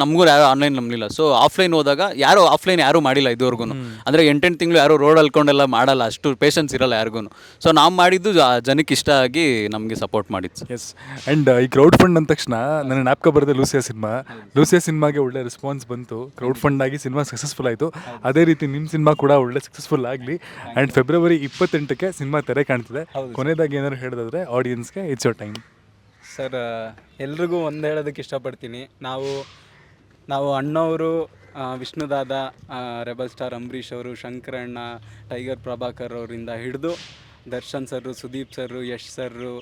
ನಮಗೂ ಯಾರು ಆನ್ಲೈನ್ ನಂಬಲಿಲ್ಲ. ಸೊ ಆಫ್ಲೈನ್ ಹೋದಾಗ ಯಾರು ಮಾಡಿಲ್ಲ ಇದುವರೆಗೂ. ಅಂದ್ರೆ 8 ತಿಂಗಳು ಯಾರು ರೋಡ್ ಅಲ್ಕೊಂಡೆಲ್ಲ ಮಾಡಲ್ಲ, ಅಷ್ಟು ಪೇಷನ್ಸ್ ಇರಲ್ಲ ಯಾರಿಗೂ. ಸೊ ನಾವು ಮಾಡಿದ್ದು ಜನಕ್ಕೆ ಇಷ್ಟ ಆಗಿ ನಮಗೆ ಸಪೋರ್ಟ್ ಮಾಡಿದ್ದು. ಎಸ್. ಆ್ಯಂಡ್ ಈ ಕ್ರೌಡ್ ಫಂಡ್ ಅಂದ ತಕ್ಷಣ ನನ್ನ ಜ್ಞಾಪಕ ಬರುತ್ತೆ ಲೂಸಿಯಾ ಸಿನಿಮಾಗೆ ಒಳ್ಳೆ ರೆಸ್ಪಾನ್ಸ್ ಬಂತು, ಕ್ರೌಡ್ ಫಂಡ್ ಆಗಿ ಸಿನಿಮಾ ಸಕ್ಸಸ್ಫುಲ್ ಆಯಿತು. ಅದೇ ರೀತಿ ನಿಮ್ಮ ಸಿನಿಮಾ ಕೂಡ ಒಳ್ಳೆ ಸಕ್ಸಸ್ಫುಲ್ ಆಗಲಿ. ಆ್ಯಂಡ್ ಫೆಬ್ರವರಿ 28ಕ್ಕೆ ಸಿನಿಮಾ ತೆರೆ ಕಾಣ್ತಿದೆ. ಕೊನೆಯದಾಗಿ ಏನಾದ್ರು ಹೇಳೋದಾದ್ರೆ ಆಡಿಯನ್ಸ್ಗೆ ಇಟ್ಸ್ ಯೋರ್ ಟೈಮ್. ಸರ್, ಎಲ್ರಿಗೂ ಒಂದು ಹೇಳೋದಕ್ಕೆ ಇಷ್ಟಪಡ್ತೀನಿ. ನಾವು ಅಣ್ಣವರು, ವಿಷ್ಣುದಾದ, ರೆಬಲ್ ಸ್ಟಾರ್ ಅಂಬರೀಷ್ ಅವರು, ಶಂಕರಣ್ಣ, ಟೈಗರ್ ಪ್ರಭಾಕರ್ ಅವರಿಂದ ಹಿಡಿದು Darshan sir, Sudeep sir, Yash sir,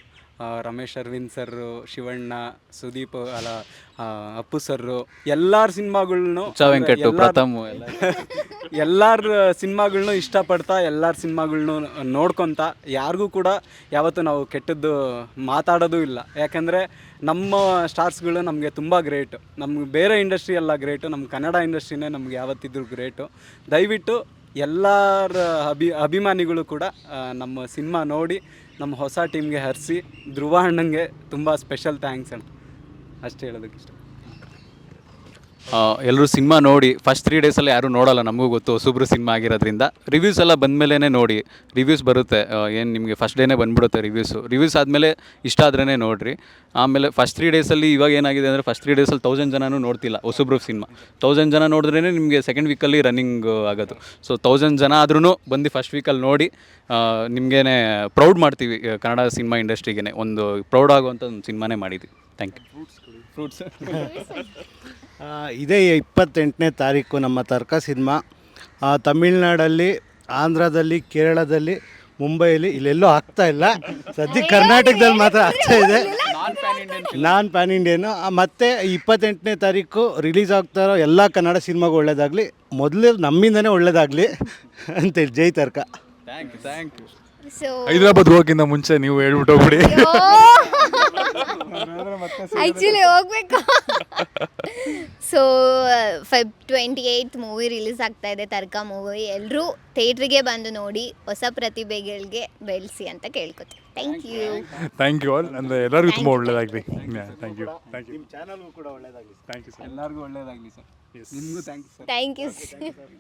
Ramesh Aravind sir, Shivanna, Sudeep, Appu sir, ಎಲ್ಲರ ಸಿನಿಮಾಗಳ್ನು ಎಲ್ಲರ ಸಿನಿಮಾಗಳ್ನು ಇಷ್ಟಪಡ್ತಾ, ಎಲ್ಲರ ಸಿನಿಮಾಗಳ್ನು ನೋಡ್ಕೊತ, ಯಾರಿಗೂ ಕೂಡ ಯಾವತ್ತೂ ನಾವು ಕೆಟ್ಟದ್ದು ಮಾತಾಡೋದು ಇಲ್ಲ. ಯಾಕೆಂದರೆ ನಮ್ಮ ಸ್ಟಾರ್ಸ್ಗಳು ನಮಗೆ ತುಂಬ ಗ್ರೇಟು. ನಮ್ಗೆ ಬೇರೆ ಇಂಡಸ್ಟ್ರಿ ಎಲ್ಲ ಗ್ರೇಟು, ನಮ್ಮ ಕನ್ನಡ ಇಂಡಸ್ಟ್ರಿನೇ ನಮ್ಗೆ ಯಾವತ್ತಿದ್ರೂ ಗ್ರೇಟು. ದಯವಿಟ್ಟು ಎಲ್ಲರ ಅಭಿಮಾನಿಗಳು ಕೂಡ ನಮ್ಮ ಸಿನಿಮಾ ನೋಡಿ ನಮ್ಮ ಹೊಸ ಟೀಮ್ಗೆ ಹರಿಸಿ. ಧ್ರುವ ಅಣ್ಣಂಗೆ ತುಂಬ ಸ್ಪೆಷಲ್ ಥ್ಯಾಂಕ್ಸ್ ಅಣ್ಣ, ಅಷ್ಟು ಹೇಳೋದಕ್ಕೆ ಇಷ್ಟ. ಎಲ್ಲರೂ ಸಿನಿಮಾ ನೋಡಿ. ಫಸ್ಟ್ 3 ಡೇಸಲ್ಲಿ ಯಾರೂ ನೋಡೋಲ್ಲ, ನಮಗೂ ಗೊತ್ತು, ಹೊಸಬ್ರು ಸಿನಿಮಾ ಆಗಿರೋದ್ರಿಂದ. ರಿವ್ಯೂಸ್ ಎಲ್ಲ ಬಂದಮೇಲೆ ನೋಡಿ, ರಿವ್ಯೂಸ್ ಬರುತ್ತೆ. ಏನು ನಿಮಗೆ ಫಸ್ಟ್ ಡೇನೇ ಬಂದ್ಬಿಡುತ್ತೆ ರಿವ್ಯೂಸ್ ಆದಮೇಲೆ ಇಷ್ಟ ಆದ್ರೇ ನೋಡಿರಿ. ಆಮೇಲೆ ಫಸ್ಟ್ 3 ಡೇಸಲ್ಲಿ ಇವಾಗ ಏನಾಗಿದೆ ಅಂದರೆ ಫಸ್ಟ್ 3 ಡೇಸಲ್ಲಿ 1000 ಜನನೂ ನೋಡ್ತಿಲ್ಲ ಹೊಸಬ್ರು ಸಿನಿಮಾ. 1000 ಜನ ನೋಡಿದ್ರೇ ನಿಮಗೆ ಸೆಕೆಂಡ್ ವೀಕಲ್ಲಿ ರನ್ನಿಂಗ್ ಆಗೋದು. ಸೊ 1000 ಜನ ಆದ್ರೂ ಬಂದು ಫಸ್ಟ್ ವೀಕಲ್ಲಿ ನೋಡಿ ನಿಮಗೇನೆ ಪ್ರೌಡ್ ಮಾಡ್ತೀವಿ. ಕನ್ನಡ ಸಿನಿಮಾ ಇಂಡಸ್ಟ್ರಿಗೇ ಒಂದು ಪ್ರೌಡ್ ಆಗುವಂಥ ಒಂದು ಸಿನಿಮಾನೇ ಮಾಡಿದ್ವಿ. Thank you. ಫ್ರೂಟ್ಸ್ ಇದೇ 28ನೇ ತಾರೀಕು ನಮ್ಮ ತರ್ಕ ಸಿನಿಮಾ ತಮಿಳ್ನಾಡಲ್ಲಿ, ಆಂಧ್ರದಲ್ಲಿ, ಕೇರಳದಲ್ಲಿ, ಮುಂಬೈಯಲ್ಲಿ ಇಲ್ಲೆಲ್ಲೂ ಆಗ್ತಾ ಇಲ್ಲ. ಸದ್ಯಕ್ಕೆ ಕರ್ನಾಟಕದಲ್ಲಿ ಮಾತ್ರ ಆಗ್ತಾ ಇದೆ. ನಾನ್ ಪ್ಯಾನ್ ಇಂಡಿಯನು. ಮತ್ತು 28ನೇ ತಾರೀಕು ರಿಲೀಸ್ ಆಗ್ತಾ ಇರೋ ಎಲ್ಲ ಕನ್ನಡ ಸಿನಿಮಾಗೂ ಒಳ್ಳೇದಾಗಲಿ. ಮೊದಲು ನಮ್ಮಿಂದನೇ ಒಳ್ಳೇದಾಗಲಿ ಅಂತೇಳಿ. ಜೈ ತರ್ಕ. Thank you. ಹೈದರಾಬಾದ್ ಹೋಗೋಕ್ಕಿಂತ ಮುಂಚೆ ನೀವು ಹೇಳ್ಬಿಟ್ಟು ಹೋಗ್ಬಿಡಿ. ಆ್ಯಕ್ಚುಲಿ ಹೋಗ್ಬೇಕು. ಸೊ ಫೆಬ್ 28 ಮೂವಿ ರಿಲೀಸ್ ಆಗ್ತಾ ಇದೆ, ತರ್ಕ ಮೂವಿ. ಎಲ್ಲರೂ ಥಿಯೇಟ್ರಿಗೆ ಬಂದು ನೋಡಿ, ಹೊಸ ಪ್ರತಿಭೆಗಳಿಗೆ ಬೆಳೆಸಿ ಅಂತ ಕೇಳ್ಕೊತೀವಿ. Thank you all. ಅಂದರೆ ಎಲ್ಲರಿಗೂ ತುಂಬ ಒಳ್ಳೆಯದಾಗಲಿ. Thank you. ನಿಮ್ಮ ಚಾನಲ್ಗೂ ಕೂಡ ಒಳ್ಳೇದಾಗಲಿ. Thank you sir. ಎಲ್ಲರಿಗೂ ಒಳ್ಳೇದಾಗಲಿ ಸರ್. ನಿಮಗೂ thank you sir. Thank you.